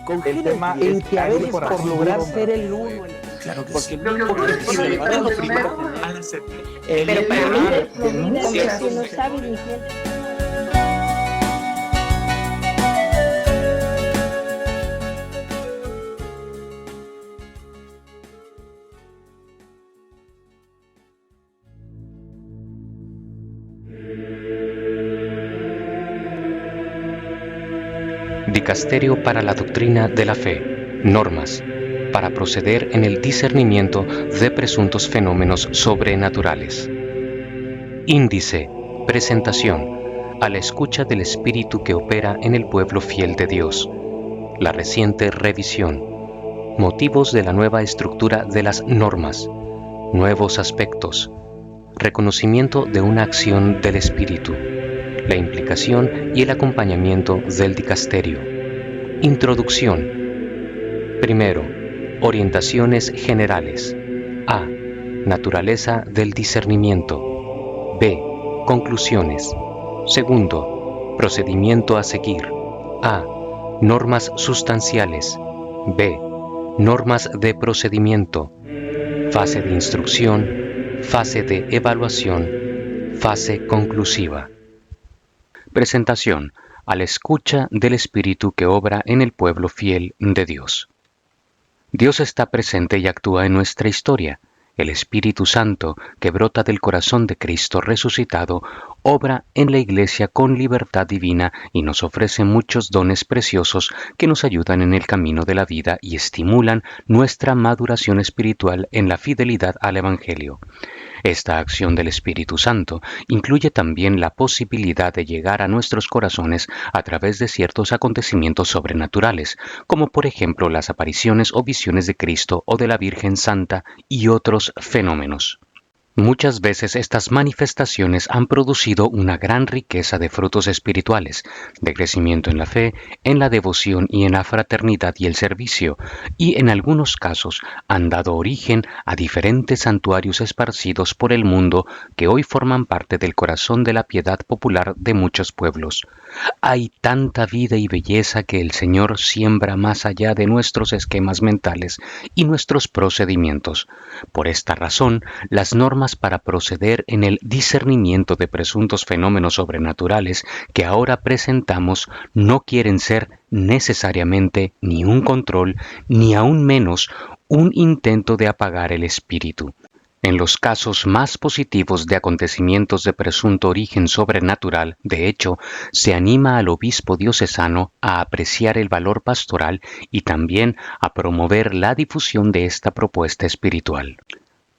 El tema en es que a veces por por así lograr decirlo, ser el uno, Claro que porque sí. el Lo que mismo ocurre es que objetivo eso de es lo los primero. pero para mí de es muchas. que no sabe ni quién. Dicasterio para la doctrina de la fe. Normas para proceder en el discernimiento de presuntos fenómenos sobrenaturales. Índice. Presentación. A la escucha del espíritu que opera en el pueblo fiel de Dios. La reciente revisión. Motivos de la nueva estructura de las normas. Nuevos aspectos. Reconocimiento de una acción del espíritu. La implicación y el acompañamiento del dicasterio. Introducción. Primero, orientaciones generales. A. Naturaleza del discernimiento. B. Conclusiones. Segundo, procedimiento a seguir. A. Normas sustanciales. B. Normas de procedimiento. Fase de instrucción. Fase de evaluación. Fase conclusiva. Presentación. A la escucha del Espíritu que obra en el pueblo fiel de Dios. Dios está presente y actúa en nuestra historia. El Espíritu Santo, que brota del corazón de Cristo resucitado, obra en la Iglesia con libertad divina y nos ofrece muchos dones preciosos que nos ayudan en el camino de la vida y estimulan nuestra maduración espiritual en la fidelidad al Evangelio. Esta acción del Espíritu Santo incluye también la posibilidad de llegar a nuestros corazones a través de ciertos acontecimientos sobrenaturales, como por ejemplo las apariciones o visiones de Cristo o de la Virgen Santa y otros fenómenos. Muchas veces estas manifestaciones han producido una gran riqueza de frutos espirituales, de crecimiento en la fe, en la devoción y en la fraternidad y el servicio, y en algunos casos han dado origen a diferentes santuarios esparcidos por el mundo que hoy forman parte del corazón de la piedad popular de muchos pueblos. Hay tanta vida y belleza que el Señor siembra más allá de nuestros esquemas mentales y nuestros procedimientos. Por esta razón, las normas para proceder en el discernimiento de presuntos fenómenos sobrenaturales que ahora presentamos no quieren ser necesariamente ni un control, ni aún menos un intento de apagar el espíritu. En los casos más positivos de acontecimientos de presunto origen sobrenatural, de hecho, se anima al obispo diocesano a apreciar el valor pastoral y también a promover la difusión de esta propuesta espiritual.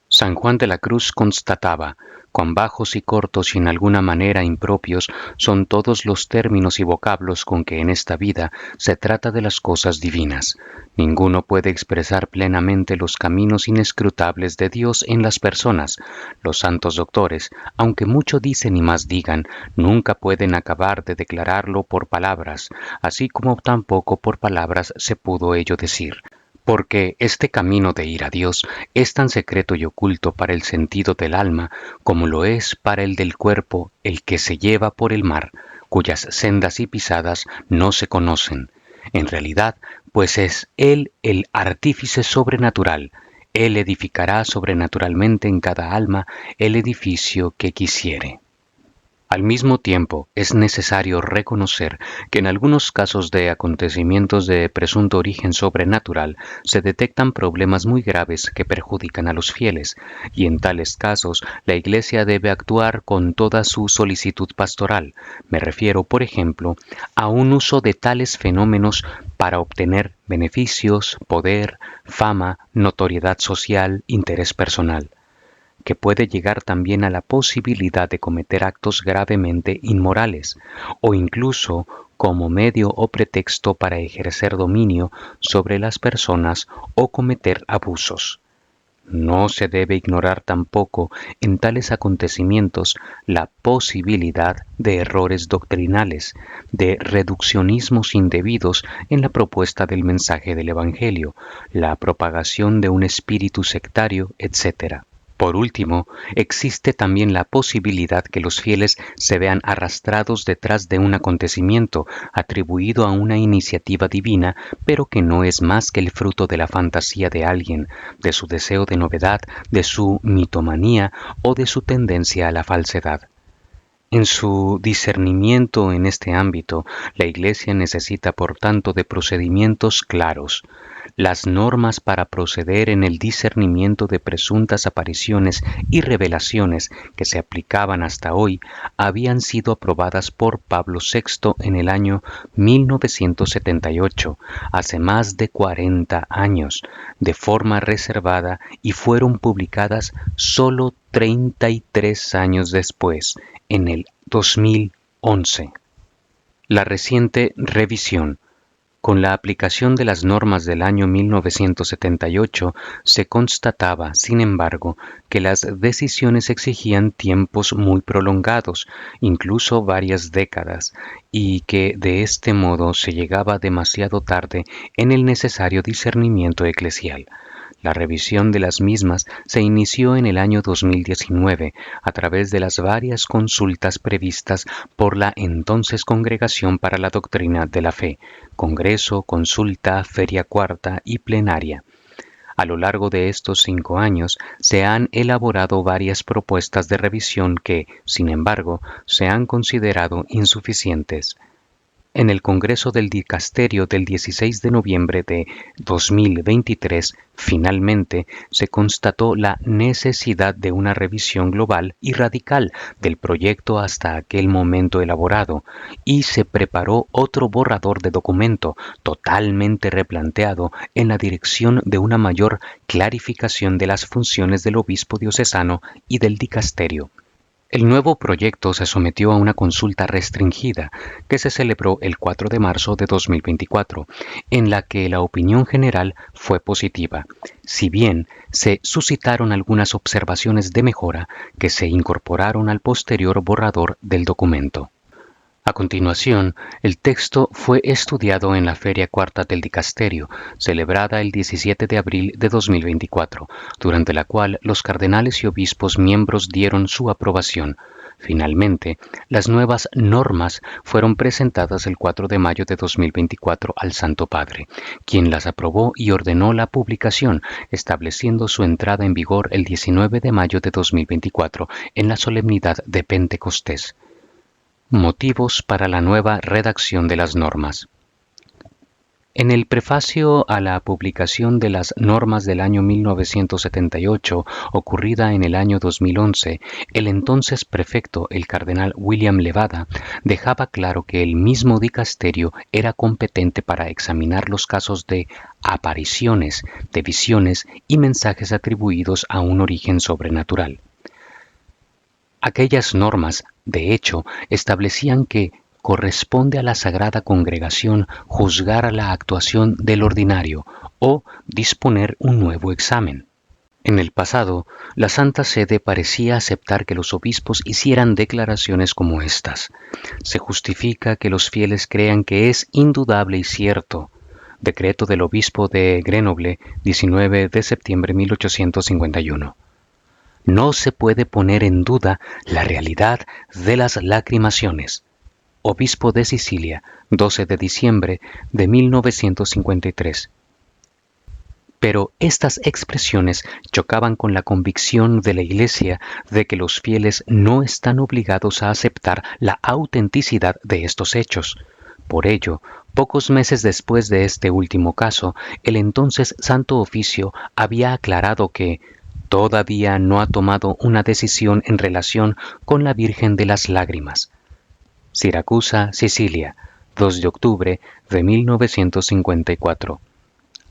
San Juan de la Cruz constataba: cuán bajos y cortos y en alguna manera impropios son todos los términos y vocablos con que en esta vida se trata de las cosas divinas. Ninguno puede expresar plenamente los caminos inescrutables de Dios en las personas. Los santos doctores, aunque mucho dicen y más digan, nunca pueden acabar de declararlo por palabras, así como tampoco por palabras se pudo ello decir. Porque este camino de ir a Dios es tan secreto y oculto para el sentido del alma como lo es para el del cuerpo el que se lleva por el mar, cuyas sendas y pisadas no se conocen. En realidad, pues es Él el artífice sobrenatural. Él edificará sobrenaturalmente en cada alma el edificio que quisiere. Al mismo tiempo, es necesario reconocer que en algunos casos de acontecimientos de presunto origen sobrenatural se detectan problemas muy graves que perjudican a los fieles, y en tales casos la Iglesia debe actuar con toda su solicitud pastoral. Me refiero, por ejemplo, a un uso de tales fenómenos para obtener beneficios, poder, fama, notoriedad social, interés personal, que puede llegar también a la posibilidad de cometer actos gravemente inmorales, o incluso como medio o pretexto para ejercer dominio sobre las personas o cometer abusos. No se debe ignorar tampoco en tales acontecimientos la posibilidad de errores doctrinales, de reduccionismos indebidos en la propuesta del mensaje del Evangelio, la propagación de un espíritu sectario, etc. Por último, existe también la posibilidad que los fieles se vean arrastrados detrás de un acontecimiento atribuido a una iniciativa divina, pero que no es más que el fruto de la fantasía de alguien, de su deseo de novedad, de su mitomanía o de su tendencia a la falsedad. En su discernimiento en este ámbito, la Iglesia necesita, por tanto, de procedimientos claros. Las normas para proceder en el discernimiento de presuntas apariciones y revelaciones que se aplicaban hasta hoy habían sido aprobadas por Pablo VI en el año 1978, hace más de 40 años, de forma reservada, y fueron publicadas solo 33 años después, en el 2011. La reciente revisión. Con la aplicación de las normas del año 1978 se constataba, sin embargo, que las decisiones exigían tiempos muy prolongados, incluso varias décadas, y que de este modo se llegaba demasiado tarde en el necesario discernimiento eclesial. La revisión de las mismas se inició en el año 2019 a través de las varias consultas previstas por la entonces Congregación para la Doctrina de la Fe, Congreso, Consulta, Feria Cuarta y Plenaria. A lo largo de estos 5 años se han elaborado varias propuestas de revisión que, sin embargo, se han considerado insuficientes. En el Congreso del Dicasterio del 16 de noviembre de 2023, finalmente se constató la necesidad de una revisión global y radical del proyecto hasta aquel momento elaborado, y se preparó otro borrador de documento totalmente replanteado en la dirección de una mayor clarificación de las funciones del obispo diocesano y del dicasterio. El nuevo proyecto se sometió a una consulta restringida que se celebró el 4 de marzo de 2024, en la que la opinión general fue positiva, si bien se suscitaron algunas observaciones de mejora que se incorporaron al posterior borrador del documento. A continuación, el texto fue estudiado en la Feria Cuarta del Dicasterio, celebrada el 17 de abril de 2024, durante la cual los cardenales y obispos miembros dieron su aprobación. Finalmente, las nuevas normas fueron presentadas el 4 de mayo de 2024 al Santo Padre, quien las aprobó y ordenó la publicación, estableciendo su entrada en vigor el 19 de mayo de 2024 en la solemnidad de Pentecostés. Motivos para la nueva redacción de las normas. En el prefacio a la publicación de las normas del año 1978, ocurrida en el año 2011, el entonces prefecto, el cardenal William Levada, dejaba claro que el mismo dicasterio era competente para examinar los casos de apariciones, de visiones y mensajes atribuidos a un origen sobrenatural. Aquellas normas, de hecho, establecían que corresponde a la Sagrada Congregación juzgar la actuación del ordinario o disponer un nuevo examen. En el pasado, la Santa Sede parecía aceptar que los obispos hicieran declaraciones como estas. Se justifica que los fieles crean que es indudable y cierto. Decreto del obispo de Grenoble, 19 de septiembre de 1851. No se puede poner en duda la realidad de las lacrimaciones. Obispo de Sicilia, 12 de diciembre de 1953. Pero estas expresiones chocaban con la convicción de la Iglesia de que los fieles no están obligados a aceptar la autenticidad de estos hechos. Por ello, pocos meses después de este último caso, el entonces Santo Oficio había aclarado que todavía no ha tomado una decisión en relación con la Virgen de las Lágrimas. Siracusa, Sicilia, 2 de octubre de 1954.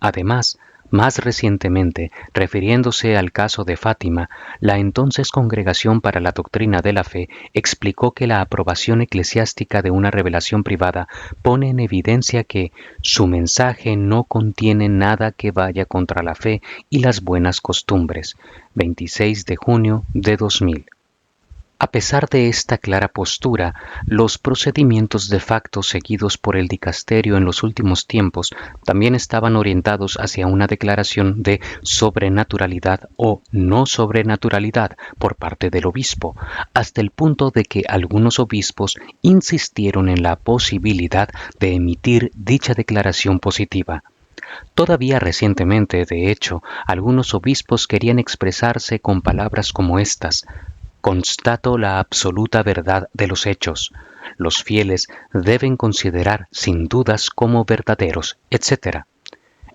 Además, más recientemente, refiriéndose al caso de Fátima, la entonces Congregación para la Doctrina de la Fe explicó que la aprobación eclesiástica de una revelación privada pone en evidencia que su mensaje no contiene nada que vaya contra la fe y las buenas costumbres. 26 de junio de 2000. A pesar de esta clara postura, los procedimientos de facto seguidos por el dicasterio en los últimos tiempos también estaban orientados hacia una declaración de sobrenaturalidad o no sobrenaturalidad por parte del obispo, hasta el punto de que algunos obispos insistieron en la posibilidad de emitir dicha declaración positiva. Todavía recientemente, de hecho, algunos obispos querían expresarse con palabras como estas: constato la absoluta verdad de los hechos. Los fieles deben considerar sin dudas como verdaderos, etc.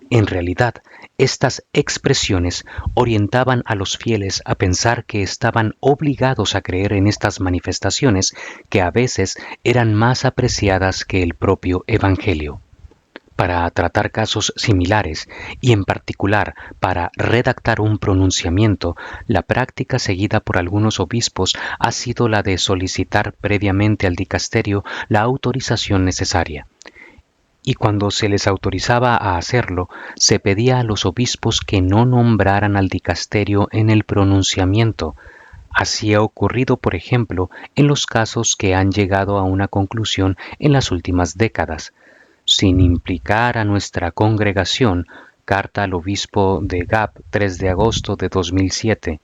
En realidad, estas expresiones orientaban a los fieles a pensar que estaban obligados a creer en estas manifestaciones que a veces eran más apreciadas que el propio Evangelio. Para tratar casos similares y en particular para redactar un pronunciamiento, la práctica seguida por algunos obispos ha sido la de solicitar previamente al dicasterio la autorización necesaria. Y cuando se les autorizaba a hacerlo, se pedía a los obispos que no nombraran al dicasterio en el pronunciamiento. Así ha ocurrido, por ejemplo, en los casos que han llegado a una conclusión en las últimas décadas. Sin implicar a nuestra congregación, carta al obispo de Gap, 3 de agosto de 2007.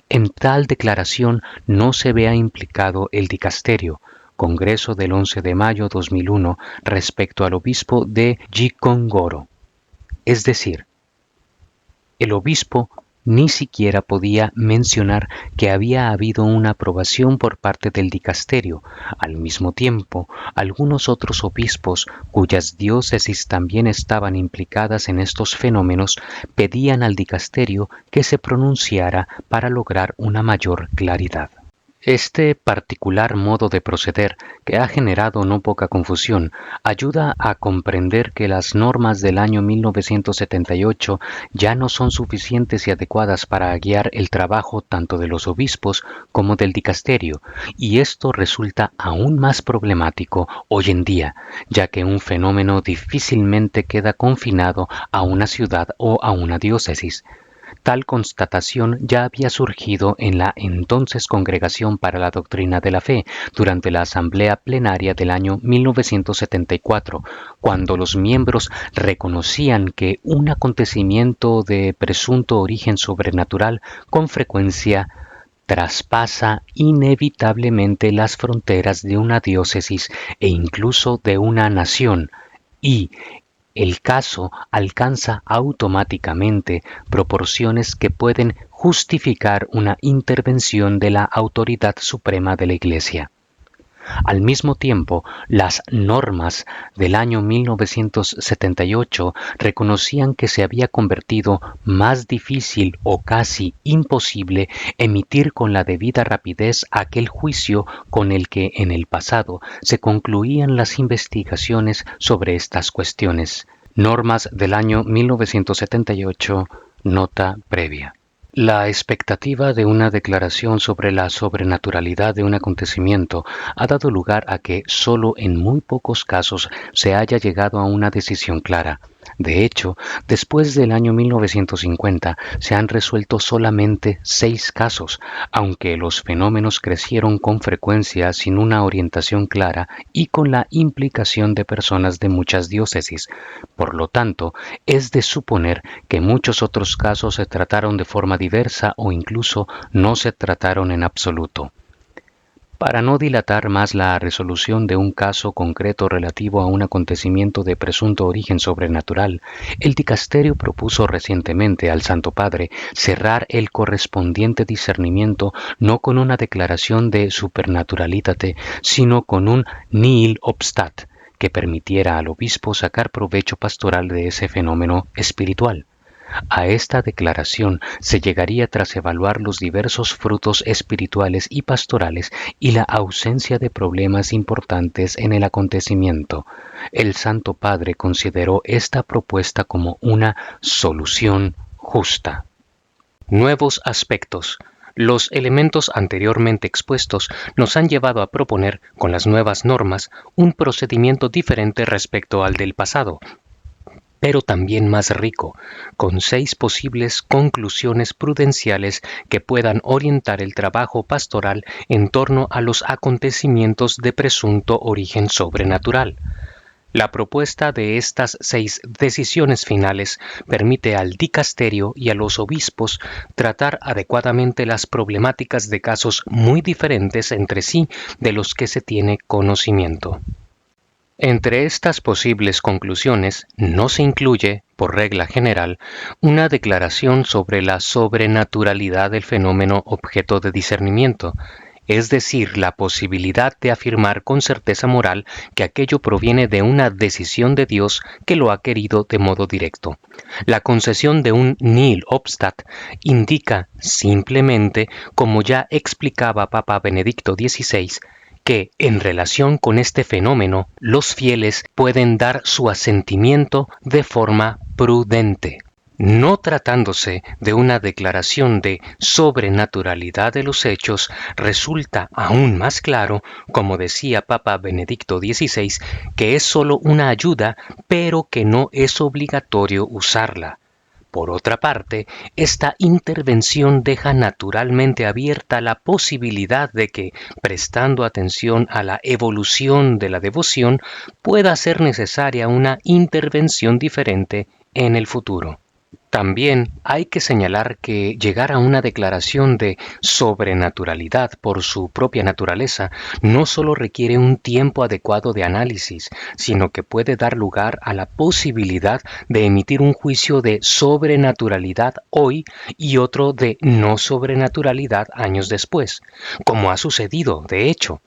En tal declaración no se vea implicado el dicasterio, Congreso del 11 de mayo 2001, respecto al obispo de Gikongoro. Es decir, el obispo ni siquiera podía mencionar que había habido una aprobación por parte del dicasterio. Al mismo tiempo, algunos otros obispos, cuyas diócesis también estaban implicadas en estos fenómenos, pedían al dicasterio que se pronunciara para lograr una mayor claridad. Este particular modo de proceder, que ha generado no poca confusión, ayuda a comprender que las normas del año 1978 ya no son suficientes y adecuadas para guiar el trabajo tanto de los obispos como del dicasterio, y esto resulta aún más problemático hoy en día, ya que un fenómeno difícilmente queda confinado a una ciudad o a una diócesis. Tal constatación ya había surgido en la entonces Congregación para la Doctrina de la Fe durante la Asamblea Plenaria del año 1974, cuando los miembros reconocían que un acontecimiento de presunto origen sobrenatural con frecuencia traspasa inevitablemente las fronteras de una diócesis e incluso de una nación, y el caso alcanza automáticamente proporciones que pueden justificar una intervención de la autoridad suprema de la Iglesia. Al mismo tiempo, las normas del año 1978 reconocían que se había convertido más difícil o casi imposible emitir con la debida rapidez aquel juicio con el que en el pasado se concluían las investigaciones sobre estas cuestiones. Normas del año 1978, nota previa. La expectativa de una declaración sobre la sobrenaturalidad de un acontecimiento ha dado lugar a que solo en muy pocos casos se haya llegado a una decisión clara. De hecho, después del año 1950 se han resuelto solamente 6 casos, aunque los fenómenos crecieron con frecuencia sin una orientación clara y con la implicación de personas de muchas diócesis. Por lo tanto, es de suponer que muchos otros casos se trataron de forma diversa o incluso no se trataron en absoluto. Para no dilatar más la resolución de un caso concreto relativo a un acontecimiento de presunto origen sobrenatural, el dicasterio propuso recientemente al Santo Padre cerrar el correspondiente discernimiento no con una declaración de supernaturalitate, sino con un nihil obstat, que permitiera al obispo sacar provecho pastoral de ese fenómeno espiritual. A esta declaración se llegaría tras evaluar los diversos frutos espirituales y pastorales y la ausencia de problemas importantes en el acontecimiento. El Santo Padre consideró esta propuesta como una solución justa. Nuevos aspectos. Los elementos anteriormente expuestos nos han llevado a proponer, con las nuevas normas, un procedimiento diferente respecto al del pasado. pero también más rico, con 6 posibles conclusiones prudenciales que puedan orientar el trabajo pastoral en torno a los acontecimientos de presunto origen sobrenatural. La propuesta de estas 6 decisiones finales permite al dicasterio y a los obispos tratar adecuadamente las problemáticas de casos muy diferentes entre sí de los que se tiene conocimiento. Entre estas posibles conclusiones no se incluye, por regla general, una declaración sobre la sobrenaturalidad del fenómeno objeto de discernimiento, es decir, la posibilidad de afirmar con certeza moral que aquello proviene de una decisión de Dios que lo ha querido de modo directo. La concesión de un nihil obstat indica simplemente, como ya explicaba Papa Benedicto XVI, que en relación con este fenómeno los fieles pueden dar su asentimiento de forma prudente. No tratándose de una declaración de sobrenaturalidad de los hechos, resulta aún más claro, como decía Papa Benedicto XVI, que es solo una ayuda, pero que no es obligatorio usarla. Por otra parte, esta intervención deja naturalmente abierta la posibilidad de que, prestando atención a la evolución de la devoción, pueda ser necesaria una intervención diferente en el futuro. También hay que señalar que llegar a una declaración de sobrenaturalidad por su propia naturaleza no solo requiere un tiempo adecuado de análisis, sino que puede dar lugar a la posibilidad de emitir un juicio de sobrenaturalidad hoy y otro de no sobrenaturalidad años después, como ha sucedido, de hecho.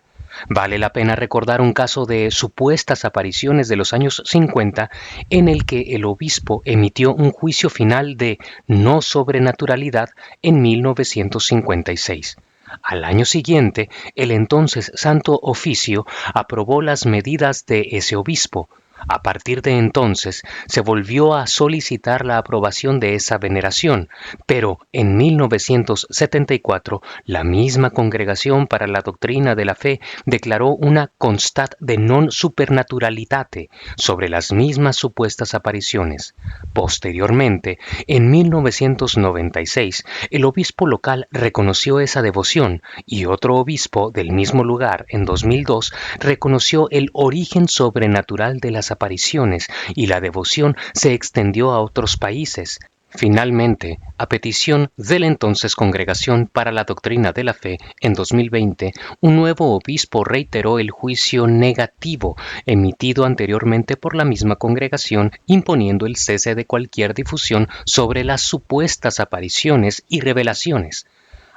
Vale la pena recordar un caso de supuestas apariciones de los años 50 en el que el obispo emitió un juicio final de no sobrenaturalidad en 1956. Al año siguiente, el entonces Santo Oficio aprobó las medidas de ese obispo. A partir de entonces, se volvió a solicitar la aprobación de esa veneración, pero en 1974 la misma Congregación para la Doctrina de la Fe declaró una constat de non supernaturalitate sobre las mismas supuestas apariciones. Posteriormente, en 1996, el obispo local reconoció esa devoción y otro obispo del mismo lugar, en 2002, reconoció el origen sobrenatural de las apariciones y la devoción se extendió a otros países. Finalmente, a petición de la entonces Congregación para la Doctrina de la Fe, en 2020, un nuevo obispo reiteró el juicio negativo emitido anteriormente por la misma congregación, imponiendo el cese de cualquier difusión sobre las supuestas apariciones y revelaciones.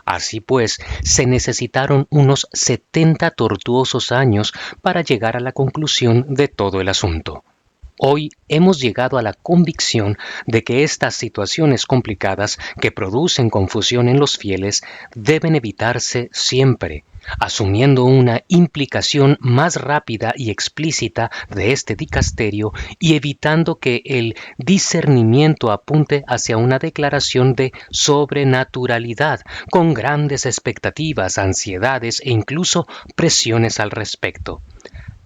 Así pues, se necesitaron unos 70 tortuosos años para llegar a la conclusión de todo el asunto. Hoy hemos llegado a la convicción de que estas situaciones complicadas que producen confusión en los fieles deben evitarse siempre, asumiendo una implicación más rápida y explícita de este dicasterio y evitando que el discernimiento apunte hacia una declaración de sobrenaturalidad, con grandes expectativas, ansiedades e incluso presiones al respecto.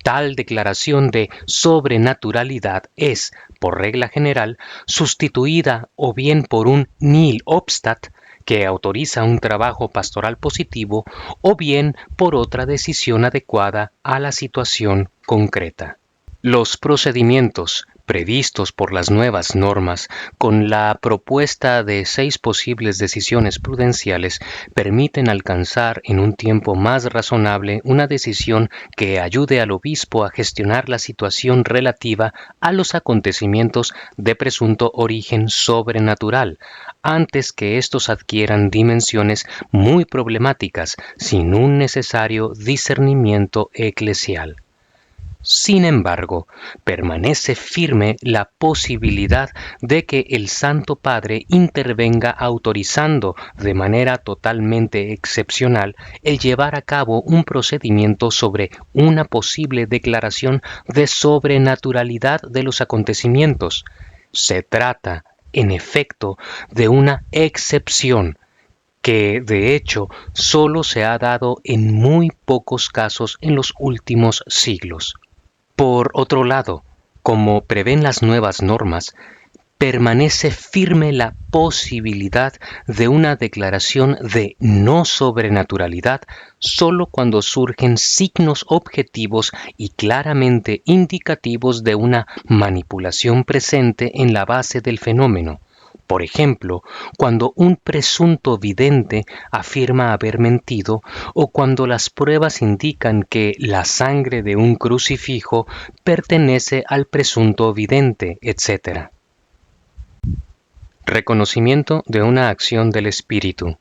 Tal declaración de sobrenaturalidad es, por regla general, sustituida o bien por un nihil obstat, que autoriza un trabajo pastoral positivo, o bien por otra decisión adecuada a la situación concreta. Los procedimientos previstos por las nuevas normas, con la propuesta de 6 posibles decisiones prudenciales, permiten alcanzar en un tiempo más razonable una decisión que ayude al obispo a gestionar la situación relativa a los acontecimientos de presunto origen sobrenatural, antes que estos adquieran dimensiones muy problemáticas sin un necesario discernimiento eclesial. Sin embargo, permanece firme la posibilidad de que el Santo Padre intervenga autorizando de manera totalmente excepcional el llevar a cabo un procedimiento sobre una posible declaración de sobrenaturalidad de los acontecimientos. Se trata, en efecto, de una excepción que, de hecho, solo se ha dado en muy pocos casos en los últimos siglos. Por otro lado, Como prevén las nuevas normas, permanece firme la posibilidad de una declaración de no sobrenaturalidad solo cuando surgen signos objetivos y claramente indicativos de una manipulación presente en la base del fenómeno. Por ejemplo, cuando un presunto vidente afirma haber mentido o cuando las pruebas indican que la sangre de un crucifijo pertenece al presunto vidente, etc. Reconocimiento de una acción del espíritu.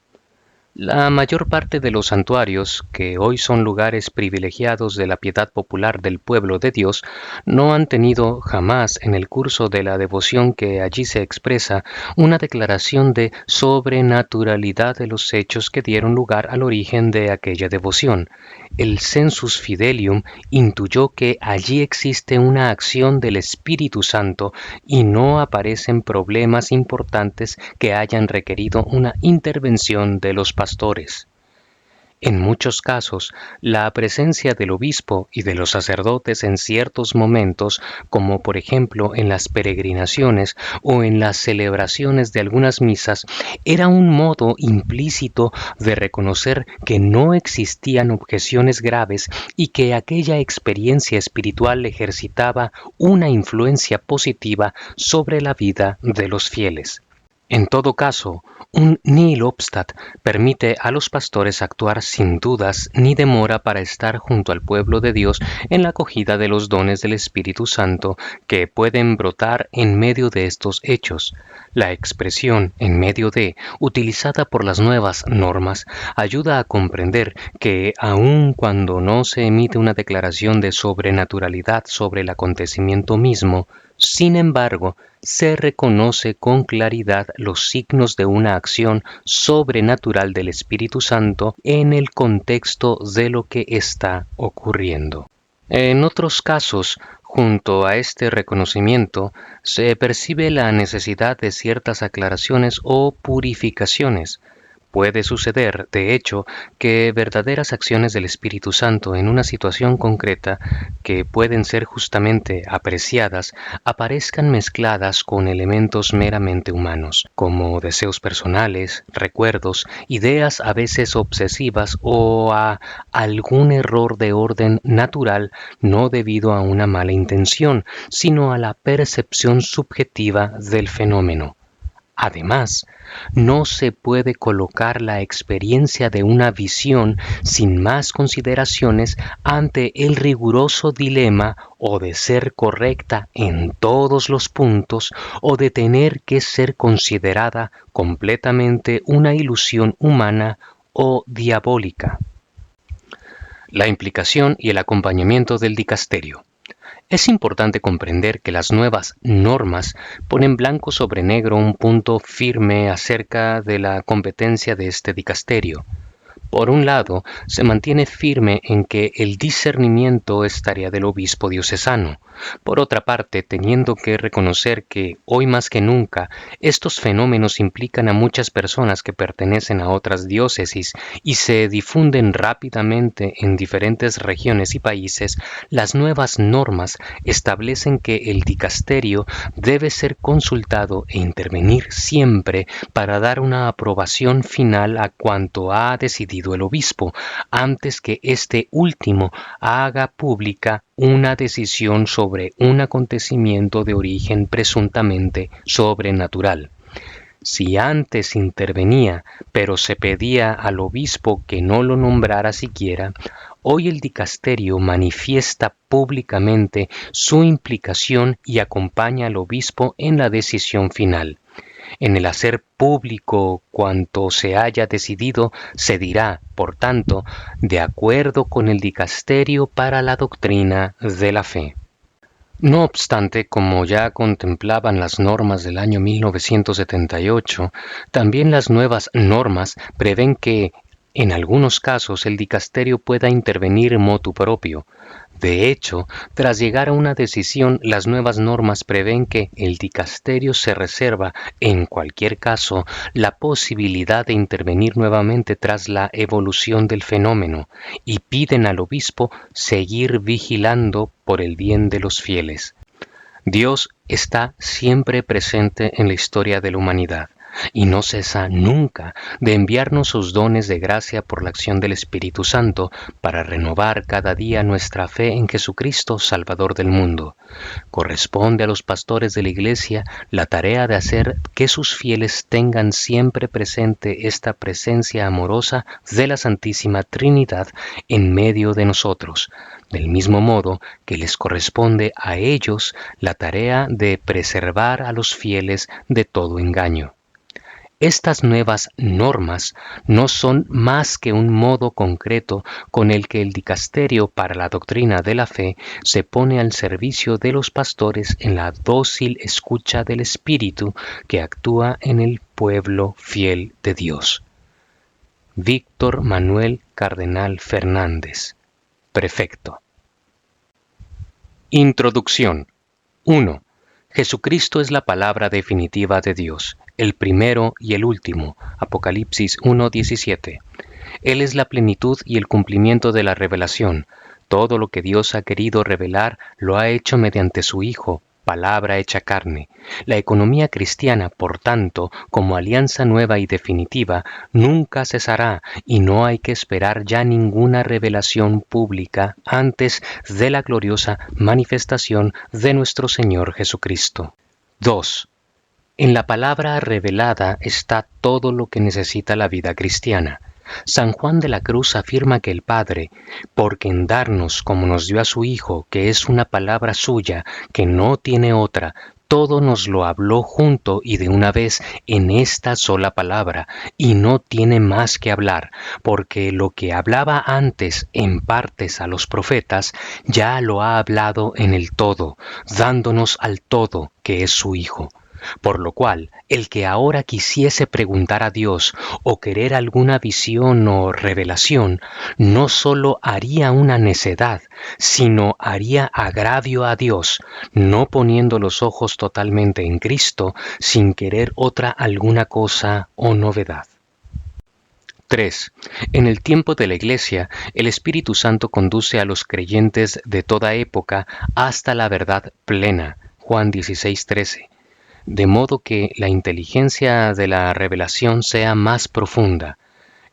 La mayor parte de los santuarios, que hoy son lugares privilegiados de la piedad popular del pueblo de Dios, no han tenido jamás en el curso de la devoción que allí se expresa una declaración de sobrenaturalidad de los hechos que dieron lugar al origen de aquella devoción. El Sensus Fidelium intuyó que allí existe una acción del Espíritu Santo y no aparecen problemas importantes que hayan requerido una intervención de los pastores. En muchos casos, la presencia del obispo y de los sacerdotes en ciertos momentos, como por ejemplo en las peregrinaciones o en las celebraciones de algunas misas, era un modo implícito de reconocer que no existían objeciones graves y que aquella experiencia espiritual ejercitaba una influencia positiva sobre la vida de los fieles. En todo caso, un nihil obstat permite a los pastores actuar sin dudas ni demora para estar junto al pueblo de Dios en la acogida de los dones del Espíritu Santo que pueden brotar en medio de estos hechos. La expresión "en medio de", utilizada por las nuevas normas, ayuda a comprender que aun cuando no se emite una declaración de sobrenaturalidad sobre el acontecimiento mismo, sin embargo, se reconoce con claridad los signos de una acción sobrenatural del Espíritu Santo en el contexto de lo que está ocurriendo. En otros casos, junto a este reconocimiento, se percibe la necesidad de ciertas aclaraciones o purificaciones. Puede suceder, de hecho, que verdaderas acciones del Espíritu Santo en una situación concreta, que pueden ser justamente apreciadas, aparezcan mezcladas con elementos meramente humanos, como deseos personales, recuerdos, ideas a veces obsesivas o a algún error de orden natural no debido a una mala intención, sino a la percepción subjetiva del fenómeno. Además, no se puede colocar la experiencia de una visión sin más consideraciones ante el riguroso dilema o de ser correcta en todos los puntos o de tener que ser considerada completamente una ilusión humana o diabólica. La implicación y el acompañamiento del dicasterio. Es importante comprender que las nuevas normas ponen blanco sobre negro un punto firme acerca de la competencia de este dicasterio. Por un lado, se mantiene firme en que el discernimiento es tarea del obispo diocesano. Por otra parte, teniendo que reconocer que, hoy más que nunca, estos fenómenos implican a muchas personas que pertenecen a otras diócesis y se difunden rápidamente en diferentes regiones y países, las nuevas normas establecen que el dicasterio debe ser consultado e intervenir siempre para dar una aprobación final a cuanto ha decidido el obispo, antes que este último haga pública una decisión sobre un acontecimiento de origen presuntamente sobrenatural. Si antes intervenía, pero se pedía al obispo que no lo nombrara siquiera, hoy el dicasterio manifiesta públicamente su implicación y acompaña al obispo en la decisión final. En el hacer público cuanto se haya decidido, se dirá, por tanto, de acuerdo con el dicasterio para la doctrina de la fe. No obstante, como ya contemplaban las normas del año 1978, también las nuevas normas prevén que, en algunos casos, el dicasterio pueda intervenir motu propio. De hecho, tras llegar a una decisión, las nuevas normas prevén que el dicasterio se reserva, en cualquier caso, la posibilidad de intervenir nuevamente tras la evolución del fenómeno y piden al obispo seguir vigilando por el bien de los fieles. Dios está siempre presente en la historia de la humanidad y no cesa nunca de enviarnos sus dones de gracia por la acción del Espíritu Santo para renovar cada día nuestra fe en Jesucristo, Salvador del mundo. Corresponde a los pastores de la Iglesia la tarea de hacer que sus fieles tengan siempre presente esta presencia amorosa de la Santísima Trinidad en medio de nosotros, del mismo modo que les corresponde a ellos la tarea de preservar a los fieles de todo engaño. Estas nuevas normas no son más que un modo concreto con el que el Dicasterio para la Doctrina de la Fe se pone al servicio de los pastores en la dócil escucha del Espíritu que actúa en el pueblo fiel de Dios. Víctor Manuel Cardenal Fernández, Prefecto. Introducción. 1. Jesucristo es la palabra definitiva de Dios, el primero y el último. Apocalipsis 1:17. Él es la plenitud y el cumplimiento de la revelación. Todo lo que Dios ha querido revelar lo ha hecho mediante su Hijo, palabra hecha carne. La economía cristiana, por tanto, como alianza nueva y definitiva, nunca cesará y no hay que esperar ya ninguna revelación pública antes de la gloriosa manifestación de nuestro Señor Jesucristo. 2. En la palabra revelada está todo lo que necesita la vida cristiana. San Juan de la Cruz afirma que el Padre, porque en darnos como nos dio a su Hijo, que es una palabra suya, que no tiene otra, todo nos lo habló junto y de una vez en esta sola palabra, y no tiene más que hablar, porque lo que hablaba antes en partes a los profetas, ya lo ha hablado en el todo, dándonos al todo, que es su Hijo. Por lo cual, el que ahora quisiese preguntar a Dios o querer alguna visión o revelación, no sólo haría una necedad, sino haría agravio a Dios, no poniendo los ojos totalmente en Cristo, sin querer otra alguna cosa o novedad. 3. En el tiempo de la Iglesia, el Espíritu Santo conduce a los creyentes de toda época hasta la verdad plena. Juan 16:13. De modo que la inteligencia de la revelación sea más profunda.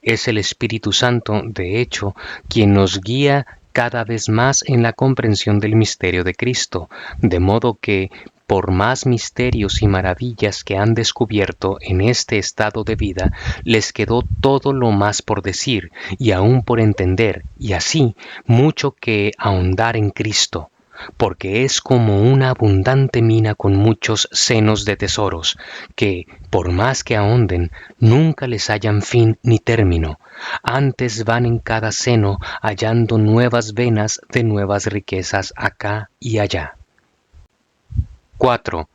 Es el Espíritu Santo, de hecho, quien nos guía cada vez más en la comprensión del misterio de Cristo, de modo que, por más misterios y maravillas que han descubierto en este estado de vida, les quedó todo lo más por decir y aún por entender, y así mucho que ahondar en Cristo, porque es como una abundante mina con muchos senos de tesoros, que, por más que ahonden, nunca les hallan fin ni término, antes van en cada seno hallando nuevas venas de nuevas riquezas acá y allá. 4.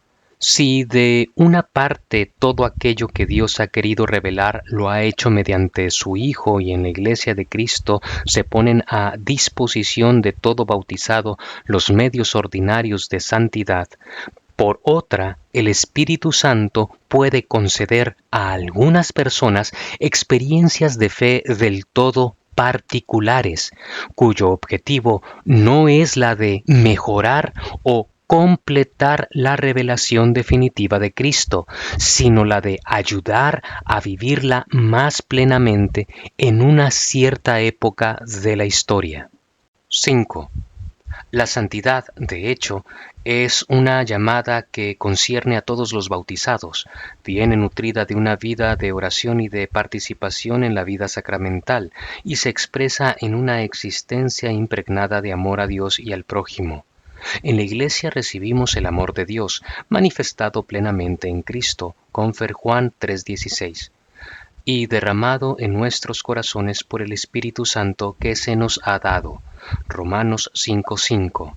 Si de una parte todo aquello que Dios ha querido revelar lo ha hecho mediante su Hijo y en la Iglesia de Cristo se ponen a disposición de todo bautizado los medios ordinarios de santidad, por otra, el Espíritu Santo puede conceder a algunas personas experiencias de fe del todo particulares, cuyo objetivo no es la de mejorar o completar la revelación definitiva de Cristo, sino la de ayudar a vivirla más plenamente en una cierta época de la historia. 5. La santidad, de hecho, es una llamada que concierne a todos los bautizados. Viene nutrida de una vida de oración y de participación en la vida sacramental, y se expresa en una existencia impregnada de amor a Dios y al prójimo. En la Iglesia recibimos el amor de Dios, manifestado plenamente en Cristo, confer Juan 3:16, y derramado en nuestros corazones por el Espíritu Santo que se nos ha dado, Romanos 5:5.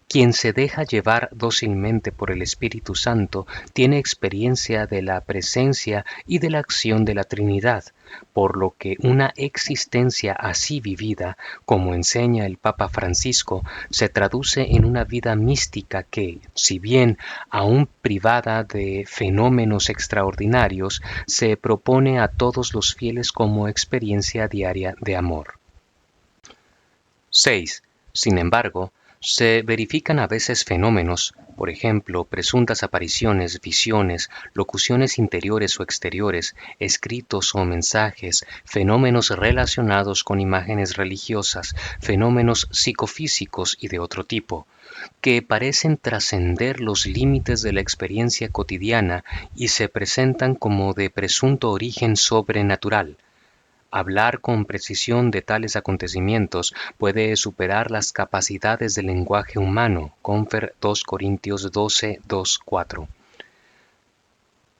Quien se deja llevar dócilmente por el Espíritu Santo tiene experiencia de la presencia y de la acción de la Trinidad, por lo que una existencia así vivida, como enseña el Papa Francisco, se traduce en una vida mística que, si bien aún privada de fenómenos extraordinarios, se propone a todos los fieles como experiencia diaria de amor. 6. Sin embargo, Se verifican a veces fenómenos, por ejemplo, presuntas apariciones, visiones, locuciones interiores o exteriores, escritos o mensajes, fenómenos relacionados con imágenes religiosas, fenómenos psicofísicos y de otro tipo, que parecen trascender los límites de la experiencia cotidiana y se presentan como de presunto origen sobrenatural. Hablar con precisión de tales acontecimientos puede superar las capacidades del lenguaje humano. Confer 2 Corintios 12, 2, 4.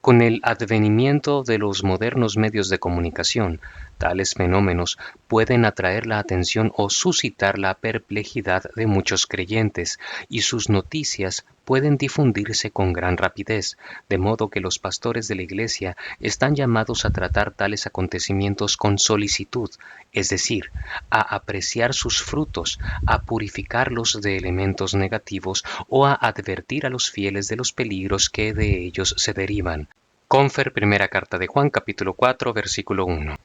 Con el advenimiento de los modernos medios de comunicación, tales fenómenos pueden atraer la atención o suscitar la perplejidad de muchos creyentes, y sus noticias pueden difundirse con gran rapidez, de modo que los pastores de la Iglesia están llamados a tratar tales acontecimientos con solicitud, es decir, a apreciar sus frutos, a purificarlos de elementos negativos o a advertir a los fieles de los peligros que de ellos se derivan. Confer, primera carta de Juan, capítulo 4, versículo 1.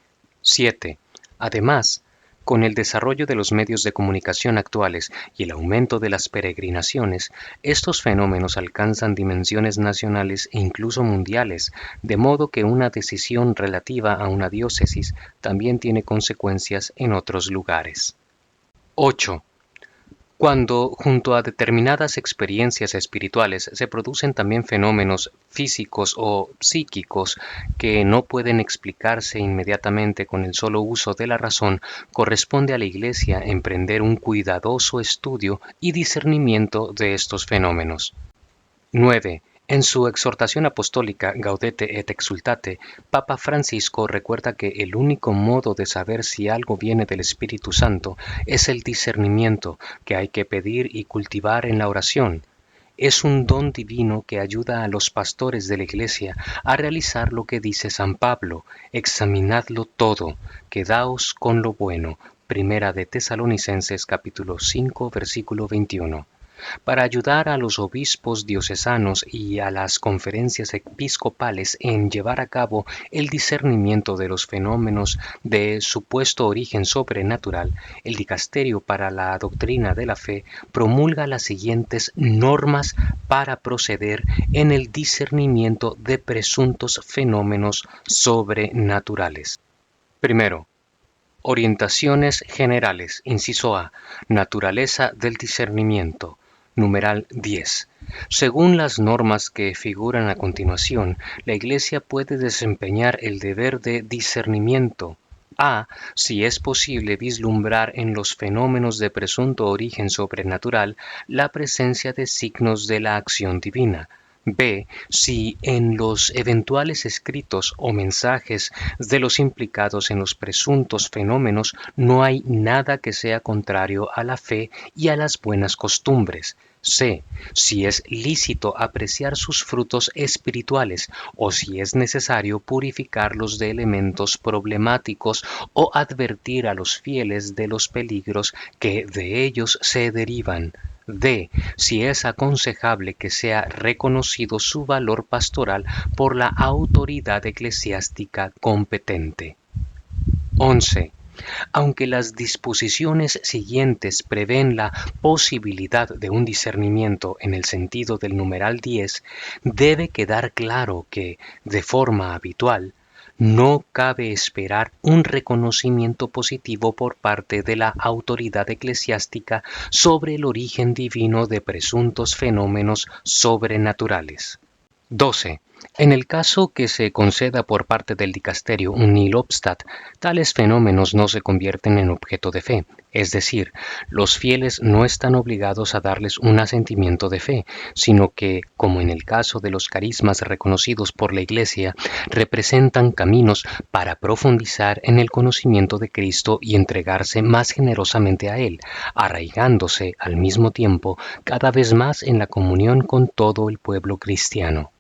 7. Además, con el desarrollo de los medios de comunicación actuales y el aumento de las peregrinaciones, estos fenómenos alcanzan dimensiones nacionales e incluso mundiales, de modo que una decisión relativa a una diócesis también tiene consecuencias en otros lugares. 8. Cuando, junto a determinadas experiencias espirituales, se producen también fenómenos físicos o psíquicos que no pueden explicarse inmediatamente con el solo uso de la razón, corresponde a la Iglesia emprender un cuidadoso estudio y discernimiento de estos fenómenos. 9. En su exhortación apostólica Gaudete et Exsultate, Papa Francisco recuerda que el único modo de saber si algo viene del Espíritu Santo es el discernimiento que hay que pedir y cultivar en la oración. Es un don divino que ayuda a los pastores de la Iglesia a realizar lo que dice San Pablo: examinadlo todo, quedaos con lo bueno. Primera de Tesalonicenses capítulo 5 versículo 21. Para ayudar a los obispos diocesanos y a las conferencias episcopales en llevar a cabo el discernimiento de los fenómenos de supuesto origen sobrenatural, el Dicasterio para la Doctrina de la Fe promulga las siguientes normas para proceder en el discernimiento de presuntos fenómenos sobrenaturales. Primero, orientaciones generales, inciso A, naturaleza del discernimiento. Numeral 10. Según las normas que figuran a continuación, la Iglesia puede desempeñar el deber de discernimiento. A. Si es posible vislumbrar en los fenómenos de presunto origen sobrenatural la presencia de signos de la acción divina. B. Si en los eventuales escritos o mensajes de los implicados en los presuntos fenómenos no hay nada que sea contrario a la fe y a las buenas costumbres. C. Si es lícito apreciar sus frutos espirituales o si es necesario purificarlos de elementos problemáticos o advertir a los fieles de los peligros que de ellos se derivan. D. Si es aconsejable que sea reconocido su valor pastoral por la autoridad eclesiástica competente. 11. Aunque las disposiciones siguientes prevén la posibilidad de un discernimiento en el sentido del numeral 10, debe quedar claro que, de forma habitual, no cabe esperar un reconocimiento positivo por parte de la autoridad eclesiástica sobre el origen divino de presuntos fenómenos sobrenaturales. 12. En el caso que se conceda por parte del dicasterio un nihil obstat, tales fenómenos no se convierten en objeto de fe, es decir, los fieles no están obligados a darles un asentimiento de fe, sino que, como en el caso de los carismas reconocidos por la Iglesia, representan caminos para profundizar en el conocimiento de Cristo y entregarse más generosamente a Él, arraigándose al mismo tiempo cada vez más en la comunión con todo el pueblo cristiano.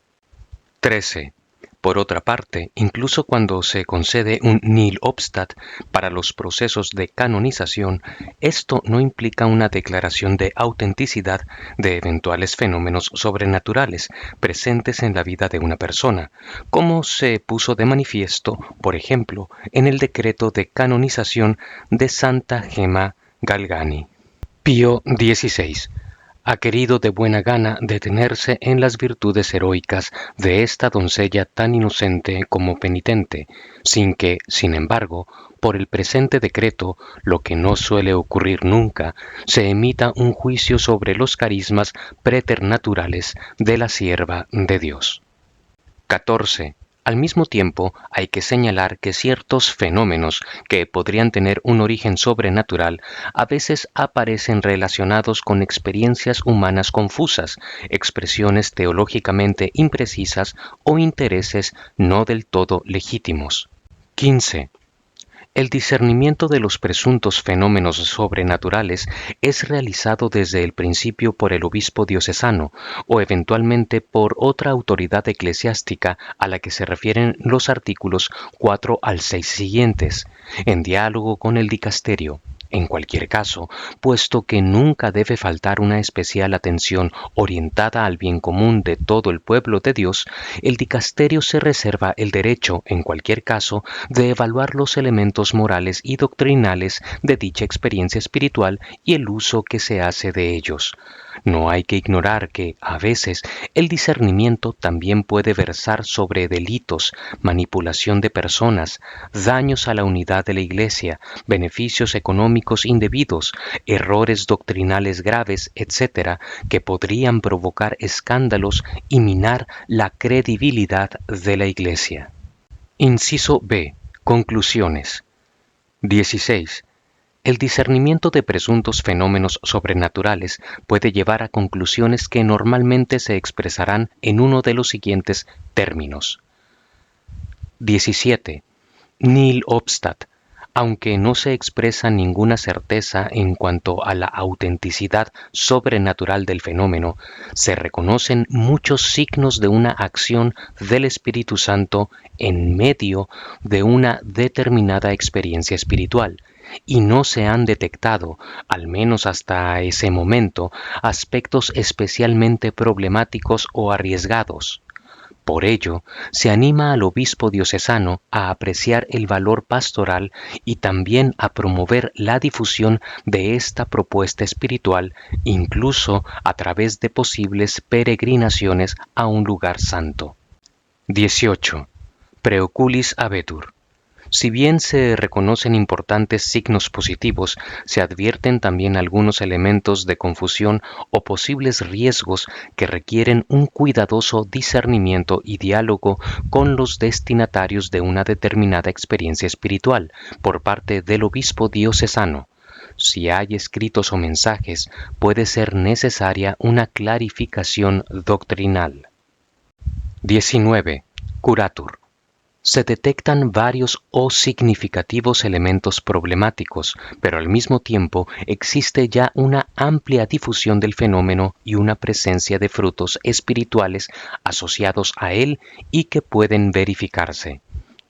13. Por otra parte, incluso cuando se concede un nihil obstat para los procesos de canonización, esto no implica una declaración de autenticidad de eventuales fenómenos sobrenaturales presentes en la vida de una persona, como se puso de manifiesto, por ejemplo, en el decreto de canonización de Santa Gemma Galgani. Pío XVI ha querido de buena gana detenerse en las virtudes heroicas de esta doncella tan inocente como penitente, sin que, sin embargo, por el presente decreto, lo que no suele ocurrir nunca, se emita un juicio sobre los carismas preternaturales de la sierva de Dios. 14. Al mismo tiempo, hay que señalar que ciertos fenómenos que podrían tener un origen sobrenatural a veces aparecen relacionados con experiencias humanas confusas, expresiones teológicamente imprecisas o intereses no del todo legítimos. 15. El discernimiento de los presuntos fenómenos sobrenaturales es realizado desde el principio por el obispo diocesano o eventualmente por otra autoridad eclesiástica a la que se refieren los artículos 4 al 6 siguientes, en diálogo con el dicasterio. En cualquier caso, puesto que nunca debe faltar una especial atención orientada al bien común de todo el pueblo de Dios, el dicasterio se reserva el derecho, en cualquier caso, de evaluar los elementos morales y doctrinales de dicha experiencia espiritual y el uso que se hace de ellos. No hay que ignorar que, a veces, el discernimiento también puede versar sobre delitos, manipulación de personas, daños a la unidad de la Iglesia, beneficios económicos indebidos, errores doctrinales graves, etc., que podrían provocar escándalos y minar la credibilidad de la Iglesia. Inciso B. Conclusiones. 16. El discernimiento de presuntos fenómenos sobrenaturales puede llevar a conclusiones que normalmente se expresarán en uno de los siguientes términos. 17. Nihil obstat. Aunque no se expresa ninguna certeza en cuanto a la autenticidad sobrenatural del fenómeno, se reconocen muchos signos de una acción del Espíritu Santo en medio de una determinada experiencia espiritual, y no se han detectado, al menos hasta ese momento, aspectos especialmente problemáticos o arriesgados. Por ello, se anima al obispo diocesano a apreciar el valor pastoral y también a promover la difusión de esta propuesta espiritual, incluso a través de posibles peregrinaciones a un lugar santo. 18. Preoculis habetur. Si bien se reconocen importantes signos positivos, se advierten también algunos elementos de confusión o posibles riesgos que requieren un cuidadoso discernimiento y diálogo con los destinatarios de una determinada experiencia espiritual por parte del obispo diocesano. Si hay escritos o mensajes, puede ser necesaria una clarificación doctrinal. 19. Curatur. Se detectan varios o significativos elementos problemáticos, pero al mismo tiempo existe ya una amplia difusión del fenómeno y una presencia de frutos espirituales asociados a él y que pueden verificarse.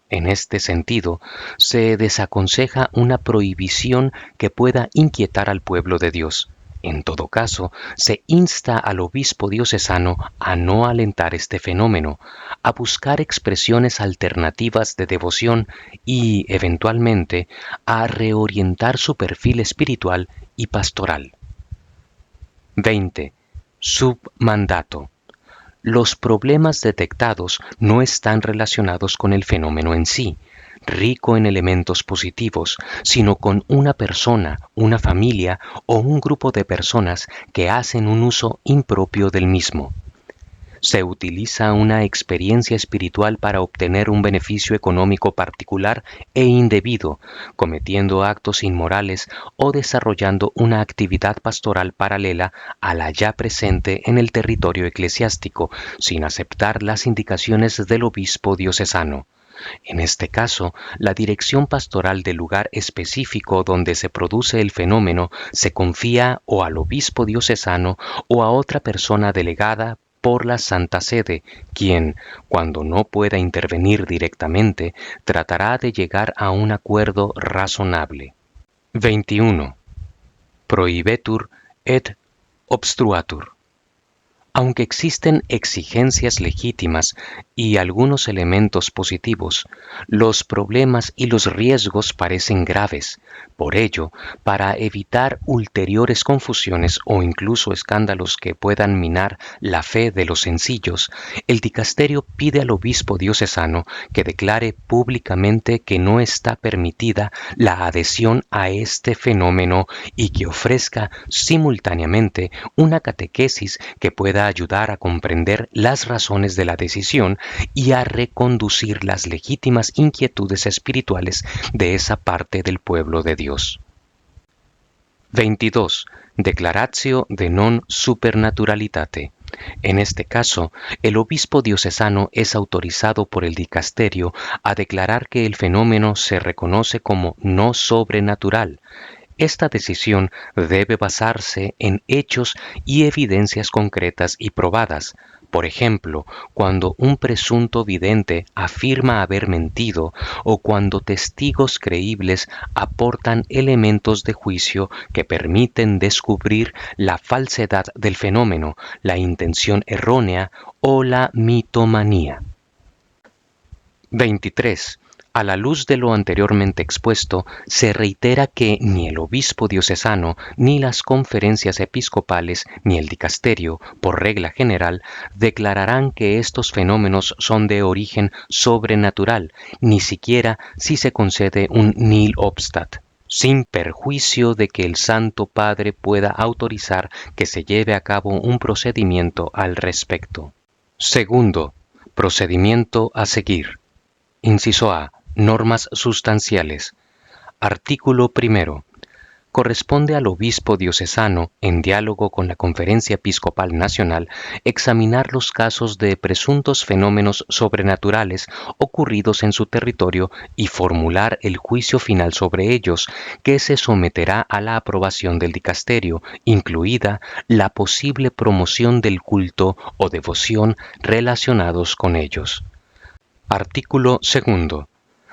En este sentido, se desaconseja una prohibición que pueda inquietar al pueblo de Dios. En todo caso, se insta al obispo diocesano a no alentar este fenómeno, a buscar expresiones alternativas de devoción y, eventualmente, a reorientar su perfil espiritual y pastoral. 20. Submandato. Los problemas detectados no están relacionados con el fenómeno en sí, rico en elementos positivos, sino con una persona, una familia o un grupo de personas que hacen un uso impropio del mismo. Se utiliza una experiencia espiritual para obtener un beneficio económico particular e indebido, cometiendo actos inmorales o desarrollando una actividad pastoral paralela a la ya presente en el territorio eclesiástico, sin aceptar las indicaciones del obispo diocesano. En este caso, la dirección pastoral del lugar específico donde se produce el fenómeno se confía o al obispo diocesano o a otra persona delegada por la Santa Sede, quien, cuando no pueda intervenir directamente, tratará de llegar a un acuerdo razonable. 21. Prohibetur et obstruatur. Aunque existen exigencias legítimas y algunos elementos positivos, los problemas y los riesgos parecen graves, Por ello, para evitar ulteriores confusiones o incluso escándalos que puedan minar la fe de los sencillos, el dicasterio pide al obispo diocesano que declare públicamente que no está permitida la adhesión a este fenómeno y que ofrezca simultáneamente una catequesis que pueda ayudar a comprender las razones de la decisión y a reconducir las legítimas inquietudes espirituales de esa parte del pueblo de Dios. 22. Declaratio de non supernaturalitate. En este caso, el obispo diocesano es autorizado por el dicasterio a declarar que el fenómeno se reconoce como no sobrenatural. Esta decisión debe basarse en hechos y evidencias concretas y probadas. Por ejemplo, cuando un presunto vidente afirma haber mentido o cuando testigos creíbles aportan elementos de juicio que permiten descubrir la falsedad del fenómeno, la intención errónea o la mitomanía. 23. A la luz de lo anteriormente expuesto, se reitera que ni el obispo diocesano, ni las conferencias episcopales, ni el dicasterio, por regla general, declararán que estos fenómenos son de origen sobrenatural, ni siquiera si se concede un nihil obstat, sin perjuicio de que el Santo Padre pueda autorizar que se lleve a cabo un procedimiento al respecto. Segundo, procedimiento a seguir. Inciso A. Normas sustanciales. Artículo 1. Corresponde al obispo diocesano, en diálogo con la Conferencia Episcopal Nacional, examinar los casos de presuntos fenómenos sobrenaturales ocurridos en su territorio y formular el juicio final sobre ellos, que se someterá a la aprobación del dicasterio, incluida la posible promoción del culto o devoción relacionados con ellos. Artículo 2.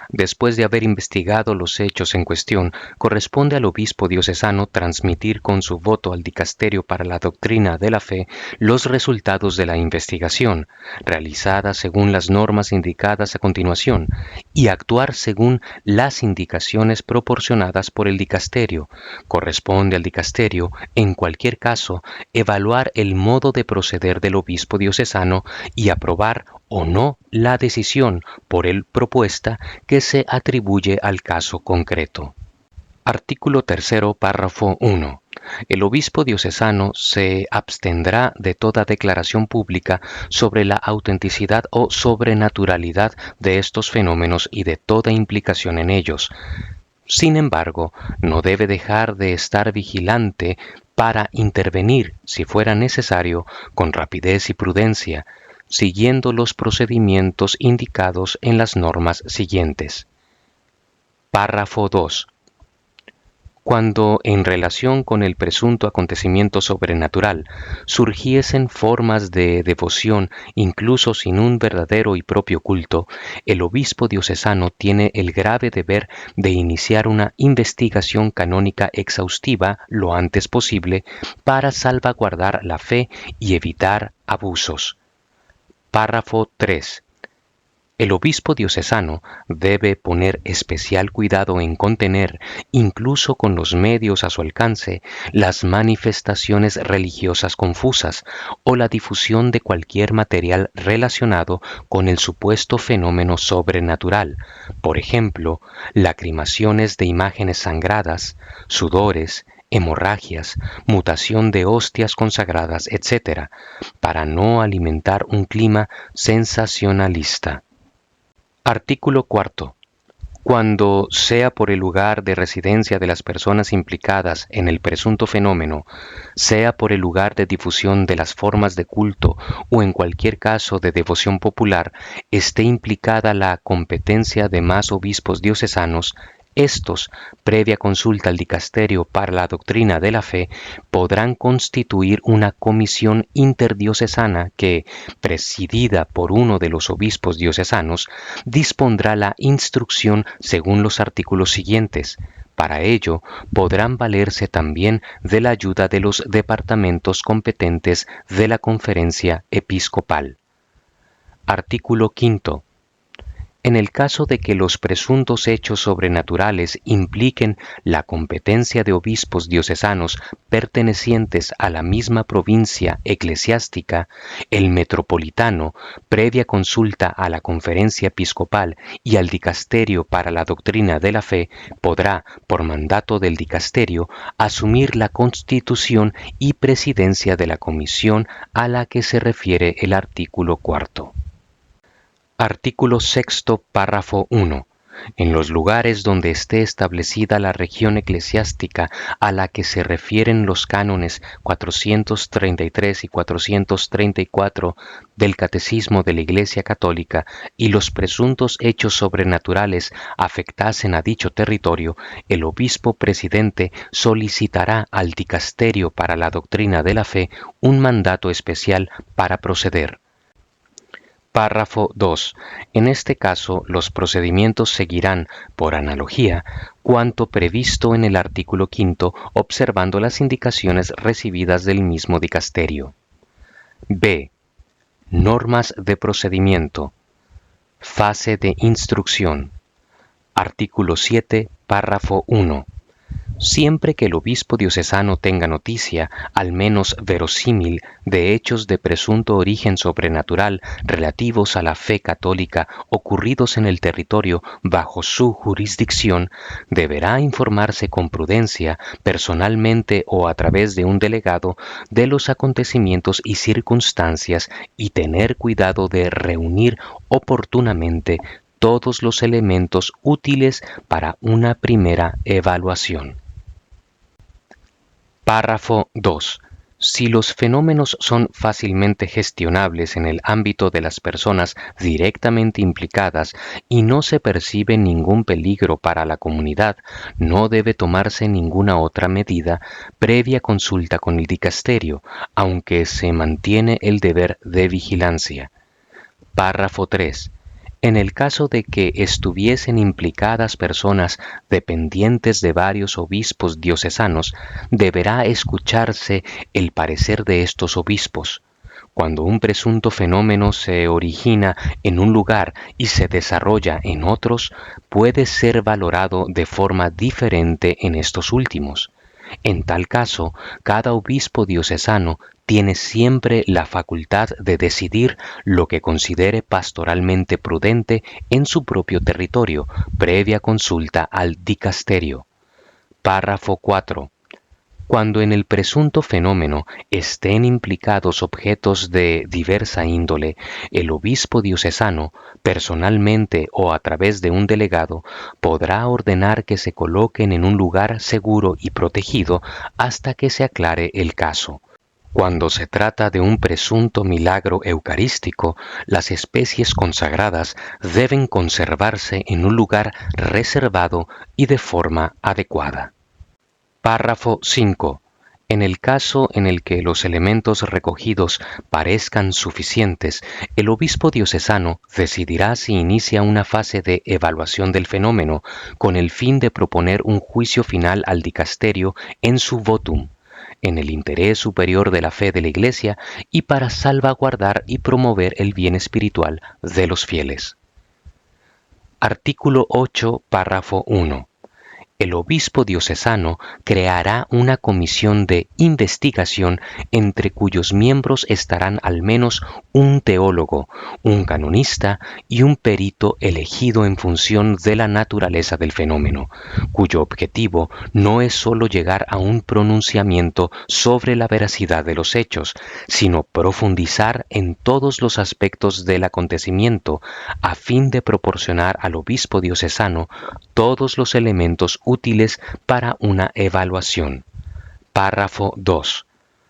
Después de haber investigado los hechos en cuestión, corresponde al obispo diocesano transmitir con su voto al dicasterio para la doctrina de la fe los resultados de la investigación, realizada según las normas indicadas a continuación, y actuar según las indicaciones proporcionadas por el dicasterio. Corresponde al dicasterio, en cualquier caso, evaluar el modo de proceder del obispo diocesano y aprobar o no la decisión por él propuesta que se atribuye al caso concreto. Artículo 3, párrafo 1. El obispo diocesano se abstendrá de toda declaración pública sobre la autenticidad o sobrenaturalidad de estos fenómenos y de toda implicación en ellos. Sin embargo, no debe dejar de estar vigilante para intervenir, si fuera necesario, con rapidez y prudencia, siguiendo los procedimientos indicados en las normas siguientes. Párrafo 2. Cuando, en relación con el presunto acontecimiento sobrenatural, surgiesen formas de devoción incluso sin un verdadero y propio culto, el obispo diocesano tiene el grave deber de iniciar una investigación canónica exhaustiva lo antes posible para salvaguardar la fe y evitar abusos. Párrafo 3. El obispo diocesano debe poner especial cuidado en contener, incluso con los medios a su alcance, las manifestaciones religiosas confusas o la difusión de cualquier material relacionado con el supuesto fenómeno sobrenatural, por ejemplo, lacrimaciones de imágenes sangradas, sudores, hemorragias, mutación de hostias consagradas, etc., para no alimentar un clima sensacionalista. Artículo 4. Cuando, sea por el lugar de residencia de las personas implicadas en el presunto fenómeno, sea por el lugar de difusión de las formas de culto o en cualquier caso de devoción popular, esté implicada la competencia de más obispos diocesanos, estos, previa consulta al dicasterio para la doctrina de la fe, podrán constituir una comisión interdiocesana que, presidida por uno de los obispos diocesanos, dispondrá la instrucción según los artículos siguientes. Para ello, podrán valerse también de la ayuda de los departamentos competentes de la Conferencia Episcopal. Artículo 5. En el caso de que los presuntos hechos sobrenaturales impliquen la competencia de obispos diocesanos pertenecientes a la misma provincia eclesiástica, el metropolitano, previa consulta a la conferencia episcopal y al dicasterio para la doctrina de la fe, podrá, por mandato del dicasterio, asumir la constitución y presidencia de la comisión a la que se refiere el artículo 4. Artículo 6, párrafo 1. En los lugares donde esté establecida la región eclesiástica a la que se refieren los cánones 433 y 434 del Catecismo de la Iglesia Católica y los presuntos hechos sobrenaturales afectasen a dicho territorio, el obispo presidente solicitará al dicasterio para la doctrina de la fe un mandato especial para proceder. Párrafo 2. En este caso, los procedimientos seguirán, por analogía, cuanto previsto en el artículo 5, observando las indicaciones recibidas del mismo dicasterio. B. Normas de procedimiento. Fase de instrucción. Artículo 7, párrafo 1. Siempre que el obispo diocesano tenga noticia, al menos verosímil, de hechos de presunto origen sobrenatural relativos a la fe católica ocurridos en el territorio bajo su jurisdicción, deberá informarse con prudencia, personalmente o a través de un delegado, de los acontecimientos y circunstancias y tener cuidado de reunir oportunamente todos los elementos útiles para una primera evaluación. Párrafo 2. Si los fenómenos son fácilmente gestionables en el ámbito de las personas directamente implicadas y no se percibe ningún peligro para la comunidad, no debe tomarse ninguna otra medida previa consulta con el dicasterio, aunque se mantiene el deber de vigilancia. Párrafo 3. En el caso de que estuviesen implicadas personas dependientes de varios obispos diocesanos, deberá escucharse el parecer de estos obispos. Cuando un presunto fenómeno se origina en un lugar y se desarrolla en otros, puede ser valorado de forma diferente en estos últimos. En tal caso, cada obispo diocesano tiene siempre la facultad de decidir lo que considere pastoralmente prudente en su propio territorio, previa consulta al dicasterio. Párrafo 4. Cuando en el presunto fenómeno estén implicados objetos de diversa índole, el obispo diocesano, personalmente o a través de un delegado, podrá ordenar que se coloquen en un lugar seguro y protegido hasta que se aclare el caso. Cuando se trata de un presunto milagro eucarístico, las especies consagradas deben conservarse en un lugar reservado y de forma adecuada. Párrafo 5. En el caso en el que los elementos recogidos parezcan suficientes, el obispo diocesano decidirá si inicia una fase de evaluación del fenómeno con el fin de proponer un juicio final al dicasterio en su votum, en el interés superior de la fe de la Iglesia y para salvaguardar y promover el bien espiritual de los fieles. Artículo 8, párrafo 1. El obispo diocesano creará una comisión de investigación entre cuyos miembros estarán al menos un teólogo, un canonista y un perito elegido en función de la naturaleza del fenómeno, cuyo objetivo no es sólo llegar a un pronunciamiento sobre la veracidad de los hechos, sino profundizar en todos los aspectos del acontecimiento a fin de proporcionar al obispo diocesano todos los elementos útiles para una evaluación. Párrafo 2.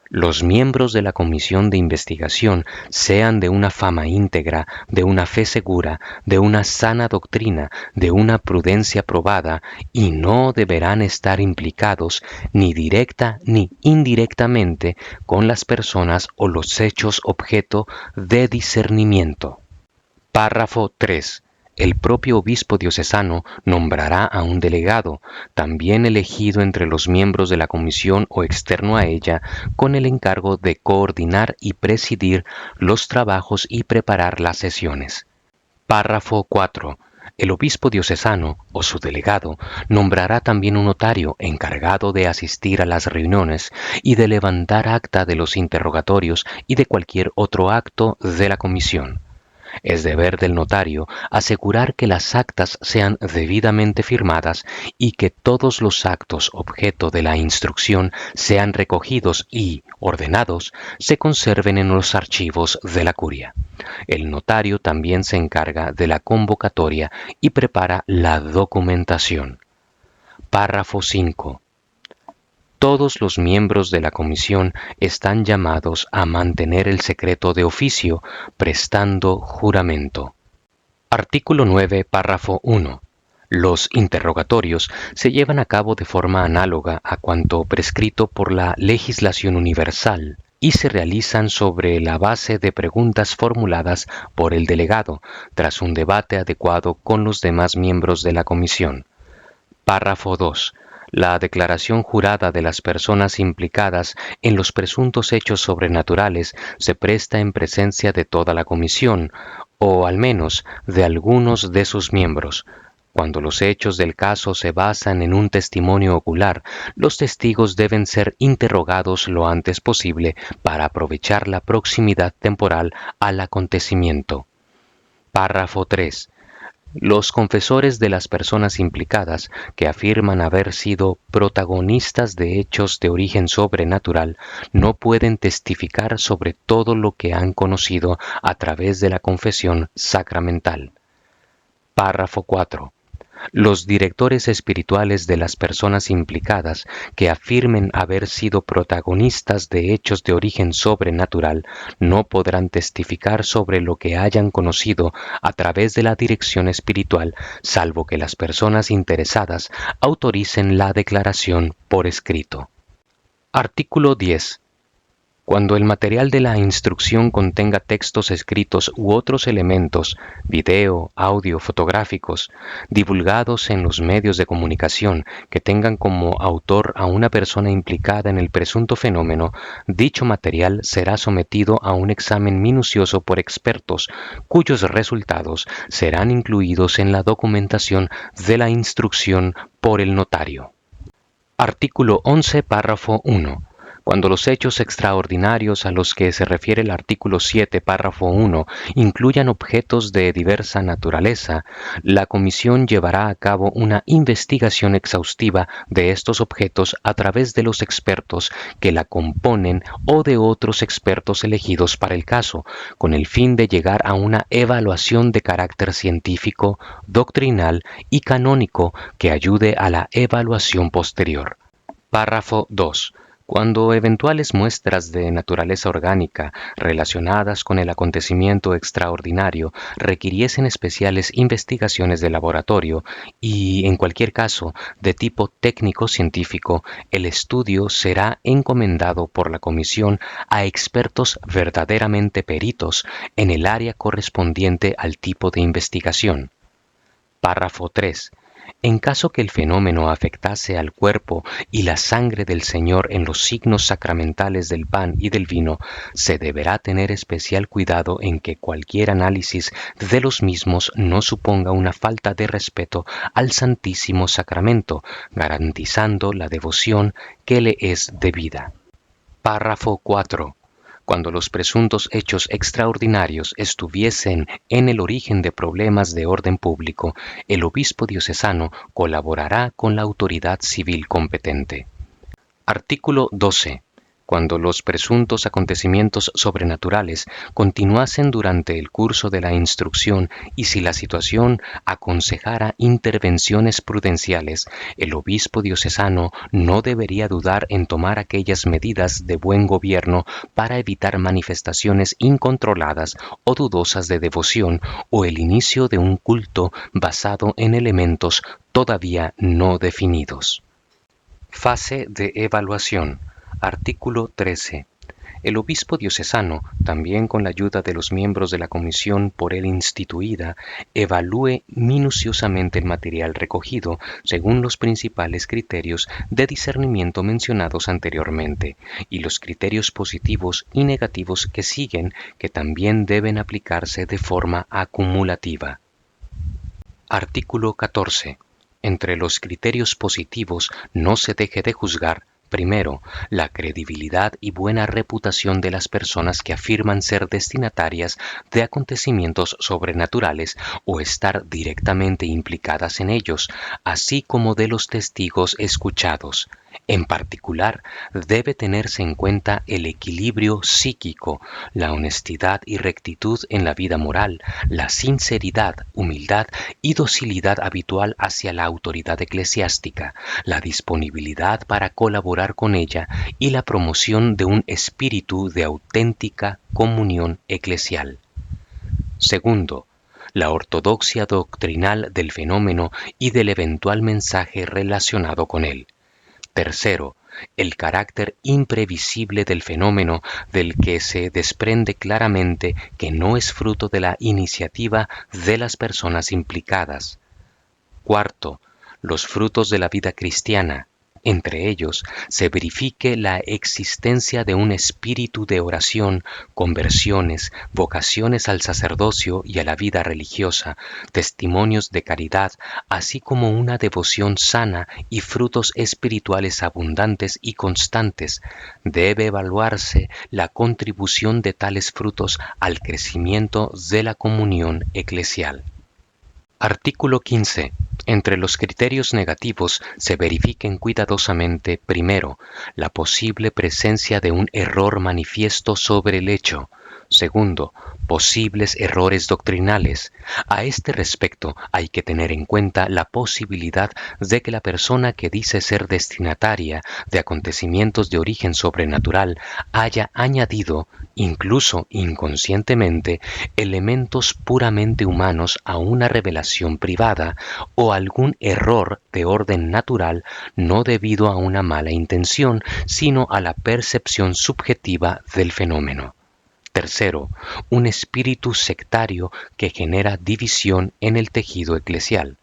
Los miembros de la comisión de investigación sean de una fama íntegra, de una fe segura, de una sana doctrina, de una prudencia probada, y no deberán estar implicados ni directa ni indirectamente con las personas o los hechos objeto de discernimiento. Párrafo 3. El propio obispo diocesano nombrará a un delegado, también elegido entre los miembros de la comisión o externo a ella, con el encargo de coordinar y presidir los trabajos y preparar las sesiones. Párrafo 4. El obispo diocesano o su delegado nombrará también un notario encargado de asistir a las reuniones y de levantar acta de los interrogatorios y de cualquier otro acto de la comisión. Es deber del notario asegurar que las actas sean debidamente firmadas y que todos los actos objeto de la instrucción sean recogidos y, ordenados, se conserven en los archivos de la curia. El notario también se encarga de la convocatoria y prepara la documentación. Párrafo 5. Todos los miembros de la comisión están llamados a mantener el secreto de oficio, prestando juramento. Artículo 9, párrafo 1. Los interrogatorios se llevan a cabo de forma análoga a cuanto prescrito por la legislación universal y se realizan sobre la base de preguntas formuladas por el delegado, tras un debate adecuado con los demás miembros de la comisión. Párrafo 2. La declaración jurada de las personas implicadas en los presuntos hechos sobrenaturales se presta en presencia de toda la comisión, o al menos de algunos de sus miembros. Cuando los hechos del caso se basan en un testimonio ocular, los testigos deben ser interrogados lo antes posible para aprovechar la proximidad temporal al acontecimiento. Párrafo 3. Los confesores de las personas implicadas que afirman haber sido protagonistas de hechos de origen sobrenatural no pueden testificar sobre todo lo que han conocido a través de la confesión sacramental. Párrafo 4. Los directores espirituales de las personas implicadas que afirmen haber sido protagonistas de hechos de origen sobrenatural no podrán testificar sobre lo que hayan conocido a través de la dirección espiritual, salvo que las personas interesadas autoricen la declaración por escrito. Artículo 10. Cuando el material de la instrucción contenga textos escritos u otros elementos, video, audio, fotográficos, divulgados en los medios de comunicación que tengan como autor a una persona implicada en el presunto fenómeno, dicho material será sometido a un examen minucioso por expertos, cuyos resultados serán incluidos en la documentación de la instrucción por el notario. Artículo 11, párrafo 1. Cuando los hechos extraordinarios a los que se refiere el artículo 7, párrafo 1, incluyan objetos de diversa naturaleza, la comisión llevará a cabo una investigación exhaustiva de estos objetos a través de los expertos que la componen o de otros expertos elegidos para el caso, con el fin de llegar a una evaluación de carácter científico, doctrinal y canónico que ayude a la evaluación posterior. Párrafo 2. Cuando eventuales muestras de naturaleza orgánica relacionadas con el acontecimiento extraordinario requiriesen especiales investigaciones de laboratorio y, en cualquier caso, de tipo técnico-científico, el estudio será encomendado por la comisión a expertos verdaderamente peritos en el área correspondiente al tipo de investigación. Párrafo 3. En caso que el fenómeno afectase al cuerpo y la sangre del Señor en los signos sacramentales del pan y del vino, se deberá tener especial cuidado en que cualquier análisis de los mismos no suponga una falta de respeto al Santísimo Sacramento, garantizando la devoción que le es debida. Párrafo 4. Cuando los presuntos hechos extraordinarios estuviesen en el origen de problemas de orden público, el obispo diocesano colaborará con la autoridad civil competente. Artículo 12. Cuando los presuntos acontecimientos sobrenaturales continuasen durante el curso de la instrucción y si la situación aconsejara intervenciones prudenciales, el obispo diocesano no debería dudar en tomar aquellas medidas de buen gobierno para evitar manifestaciones incontroladas o dudosas de devoción o el inicio de un culto basado en elementos todavía no definidos. Fase de evaluación. Artículo 13. El obispo diocesano, también con la ayuda de los miembros de la comisión por él instituida, evalúe minuciosamente el material recogido según los principales criterios de discernimiento mencionados anteriormente y los criterios positivos y negativos que siguen, que también deben aplicarse de forma acumulativa. Artículo 14. Entre los criterios positivos no se deje de juzgar, primero, la credibilidad y buena reputación de las personas que afirman ser destinatarias de acontecimientos sobrenaturales o estar directamente implicadas en ellos, así como de los testigos escuchados. En particular, debe tenerse en cuenta el equilibrio psíquico, la honestidad y rectitud en la vida moral, la sinceridad, humildad y docilidad habitual hacia la autoridad eclesiástica, la disponibilidad para colaborar con ella y la promoción de un espíritu de auténtica comunión eclesial. Segundo, la ortodoxia doctrinal del fenómeno y del eventual mensaje relacionado con él. Tercero, el carácter imprevisible del fenómeno, del que se desprende claramente que no es fruto de la iniciativa de las personas implicadas. Cuarto, los frutos de la vida cristiana. Entre ellos, se verifique la existencia de un espíritu de oración, conversiones, vocaciones al sacerdocio y a la vida religiosa, testimonios de caridad, así como una devoción sana y frutos espirituales abundantes y constantes. Debe evaluarse la contribución de tales frutos al crecimiento de la comunión eclesial. Artículo 15. Entre los criterios negativos se verifiquen cuidadosamente, primero, la posible presencia de un error manifiesto sobre el hecho. Segundo, posibles errores doctrinales. A este respecto hay que tener en cuenta la posibilidad de que la persona que dice ser destinataria de acontecimientos de origen sobrenatural haya añadido, incluso inconscientemente, elementos puramente humanos a una revelación privada o algún error de orden natural no debido a una mala intención, sino a la percepción subjetiva del fenómeno. Tercero, un espíritu sectario que genera división en el tejido eclesial.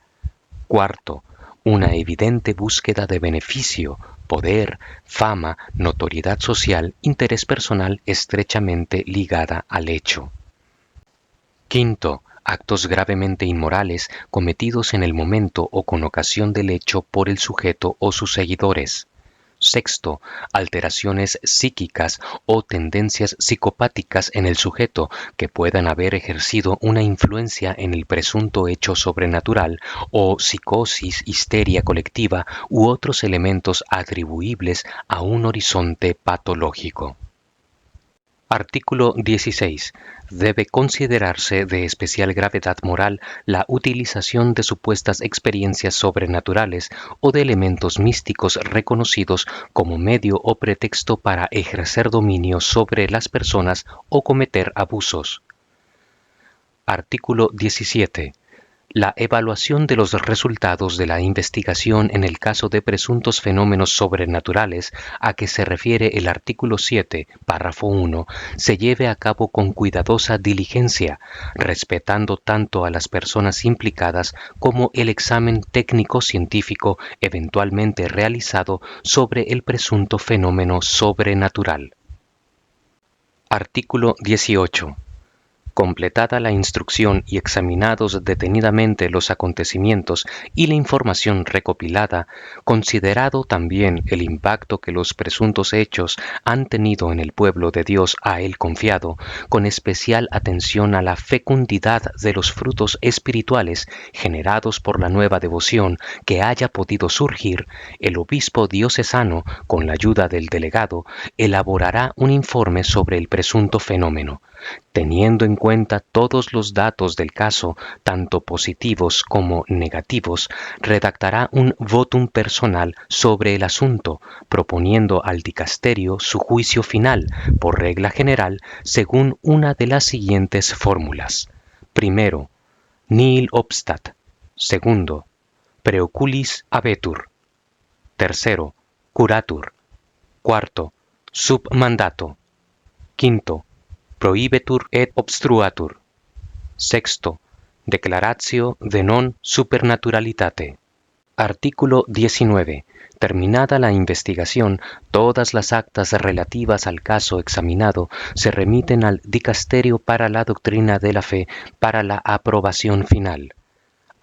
Cuarto, una evidente búsqueda de beneficio, poder, fama, notoriedad social, interés personal estrechamente ligada al hecho. Quinto, actos gravemente inmorales cometidos en el momento o con ocasión del hecho por el sujeto o sus seguidores. Sexto, alteraciones psíquicas o tendencias psicopáticas en el sujeto que puedan haber ejercido una influencia en el presunto hecho sobrenatural o psicosis, histeria colectiva u otros elementos atribuibles a un horizonte patológico. Artículo 16. Debe considerarse de especial gravedad moral la utilización de supuestas experiencias sobrenaturales o de elementos místicos reconocidos como medio o pretexto para ejercer dominio sobre las personas o cometer abusos. Artículo 17. La evaluación de los resultados de la investigación en el caso de presuntos fenómenos sobrenaturales a que se refiere el artículo 7, párrafo 1, se lleve a cabo con cuidadosa diligencia, respetando tanto a las personas implicadas como el examen técnico-científico eventualmente realizado sobre el presunto fenómeno sobrenatural. Artículo 18. Completada la instrucción y examinados detenidamente los acontecimientos y la información recopilada, considerado también el impacto que los presuntos hechos han tenido en el pueblo de Dios a él confiado, con especial atención a la fecundidad de los frutos espirituales generados por la nueva devoción que haya podido surgir, el obispo diocesano, con la ayuda del delegado, elaborará un informe sobre el presunto fenómeno. Teniendo en cuenta todos los datos del caso, tanto positivos como negativos, redactará un votum personal sobre el asunto, proponiendo al dicasterio su juicio final, por regla general, según una de las siguientes fórmulas. Primero, nihil obstat. Segundo, preoculis habetur. Tercero, curatur. Cuarto, sub mandato. Quinto, prohibetur et obstruatur. Sexto, declaratio de non supernaturalitate. Artículo 19. Terminada la investigación, todas las actas relativas al caso examinado se remiten al Dicasterio para la Doctrina de la Fe para la aprobación final.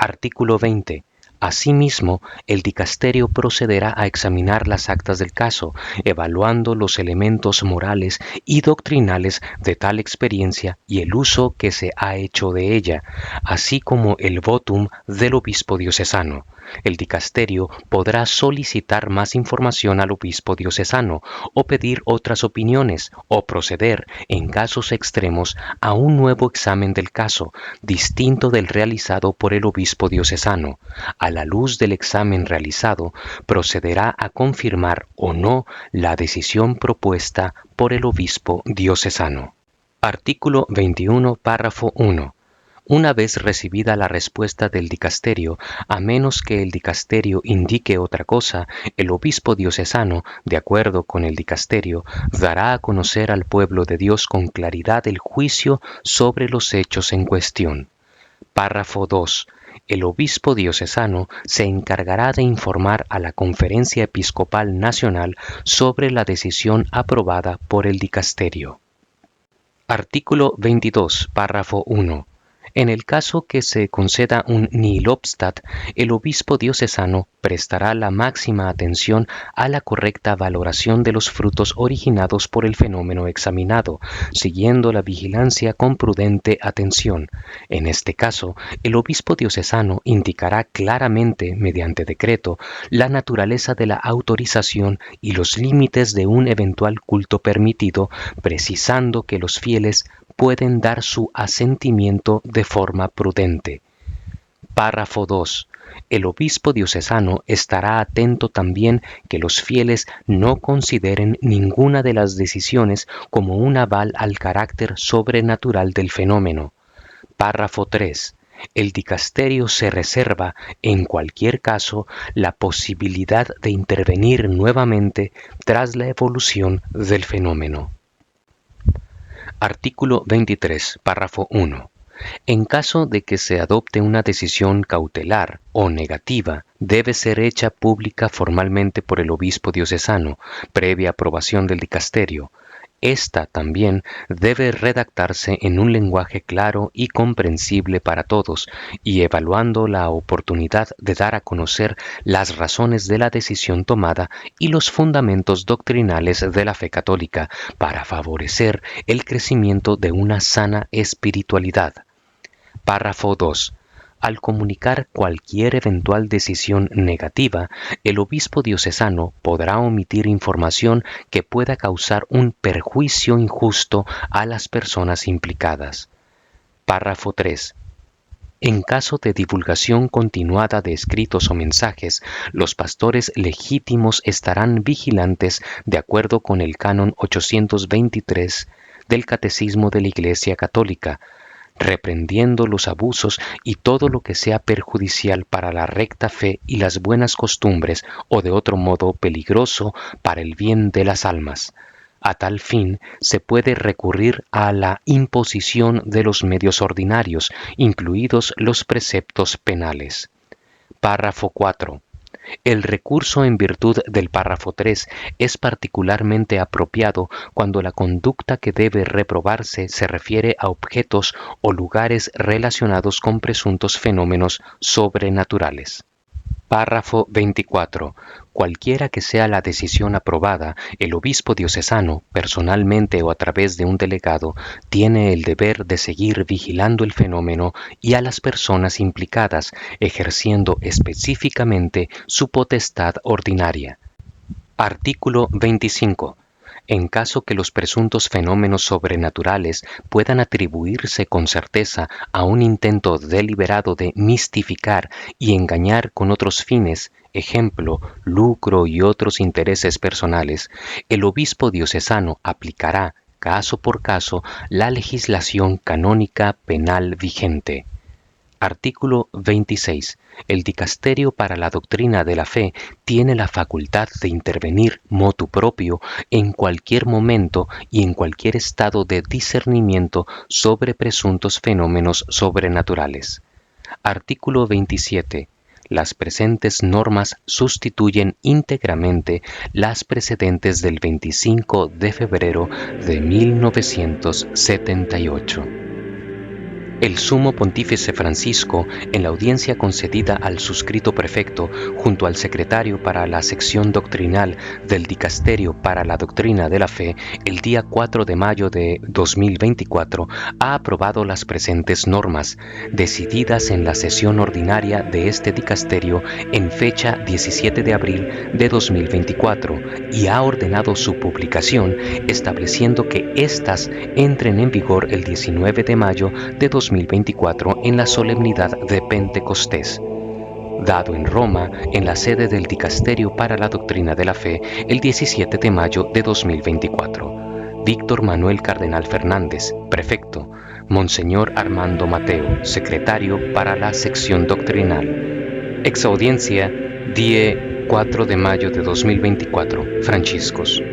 Artículo 20. Asimismo, el dicasterio procederá a examinar las actas del caso, evaluando los elementos morales y doctrinales de tal experiencia y el uso que se ha hecho de ella, así como el votum del obispo diocesano. El dicasterio podrá solicitar más información al obispo diocesano o pedir otras opiniones o proceder, en casos extremos, a un nuevo examen del caso, distinto del realizado por el obispo diocesano. A la luz del examen realizado, procederá a confirmar o no la decisión propuesta por el obispo diocesano. Artículo 21, párrafo 1. Una vez recibida la respuesta del dicasterio, a menos que el dicasterio indique otra cosa, el obispo diocesano, de acuerdo con el dicasterio, dará a conocer al pueblo de Dios con claridad el juicio sobre los hechos en cuestión. Párrafo 2. El obispo diocesano se encargará de informar a la Conferencia Episcopal Nacional sobre la decisión aprobada por el dicasterio. Artículo 22, párrafo 1. En el caso que se conceda un nihil obstat, el obispo diocesano prestará la máxima atención a la correcta valoración de los frutos originados por el fenómeno examinado, siguiendo la vigilancia con prudente atención. En este caso, el obispo diocesano indicará claramente, mediante decreto, la naturaleza de la autorización y los límites de un eventual culto permitido, precisando que los fieles pueden dar su asentimiento de forma prudente. Párrafo 2. El obispo diocesano estará atento también que los fieles no consideren ninguna de las decisiones como un aval al carácter sobrenatural del fenómeno. Párrafo 3. El dicasterio se reserva, en cualquier caso, la posibilidad de intervenir nuevamente tras la evolución del fenómeno. Artículo 23, párrafo 1. En caso de que se adopte una decisión cautelar o negativa, debe ser hecha pública formalmente por el obispo diocesano, previa aprobación del dicasterio. Esta también debe redactarse en un lenguaje claro y comprensible para todos, y evaluando la oportunidad de dar a conocer las razones de la decisión tomada y los fundamentos doctrinales de la fe católica, para favorecer el crecimiento de una sana espiritualidad. Párrafo 2. Al comunicar cualquier eventual decisión negativa, el obispo diocesano podrá omitir información que pueda causar un perjuicio injusto a las personas implicadas. Párrafo 3. En caso de divulgación continuada de escritos o mensajes, los pastores legítimos estarán vigilantes de acuerdo con el canon 823 del Catecismo de la Iglesia Católica, reprendiendo los abusos y todo lo que sea perjudicial para la recta fe y las buenas costumbres o de otro modo peligroso para el bien de las almas. A tal fin, se puede recurrir a la imposición de los medios ordinarios, incluidos los preceptos penales. Párrafo 4. El recurso en virtud del párrafo 3 es particularmente apropiado cuando la conducta que debe reprobarse se refiere a objetos o lugares relacionados con presuntos fenómenos sobrenaturales. Párrafo 24. Cualquiera que sea la decisión aprobada, el obispo diocesano, personalmente o a través de un delegado, tiene el deber de seguir vigilando el fenómeno y a las personas implicadas, ejerciendo específicamente su potestad ordinaria. Artículo 25. En caso que los presuntos fenómenos sobrenaturales puedan atribuirse con certeza a un intento deliberado de mistificar y engañar con otros fines, ejemplo, lucro y otros intereses personales, el obispo diocesano aplicará, caso por caso, la legislación canónica penal vigente. Artículo 26. El Dicasterio para la Doctrina de la Fe tiene la facultad de intervenir motu proprio en cualquier momento y en cualquier estado de discernimiento sobre presuntos fenómenos sobrenaturales. Artículo 27. Las presentes normas sustituyen íntegramente las precedentes del 25 de febrero de 1978. El sumo pontífice Francisco, en la audiencia concedida al suscrito prefecto junto al secretario para la sección doctrinal del Dicasterio para la Doctrina de la Fe, el día 4 de mayo de 2024, ha aprobado las presentes normas, decididas en la sesión ordinaria de este dicasterio en fecha 17 de abril de 2024, y ha ordenado su publicación, estableciendo que éstas entren en vigor el 19 de mayo de 2024 en la solemnidad de Pentecostés, dado en Roma, en la sede del Dicasterio para la Doctrina de la Fe, el 17 de mayo de 2024. Víctor Manuel Cardenal Fernández, prefecto. Monseñor Armando Mateo, secretario para la sección doctrinal. Exaudiencia, 4 de mayo de 2024, Franciscos.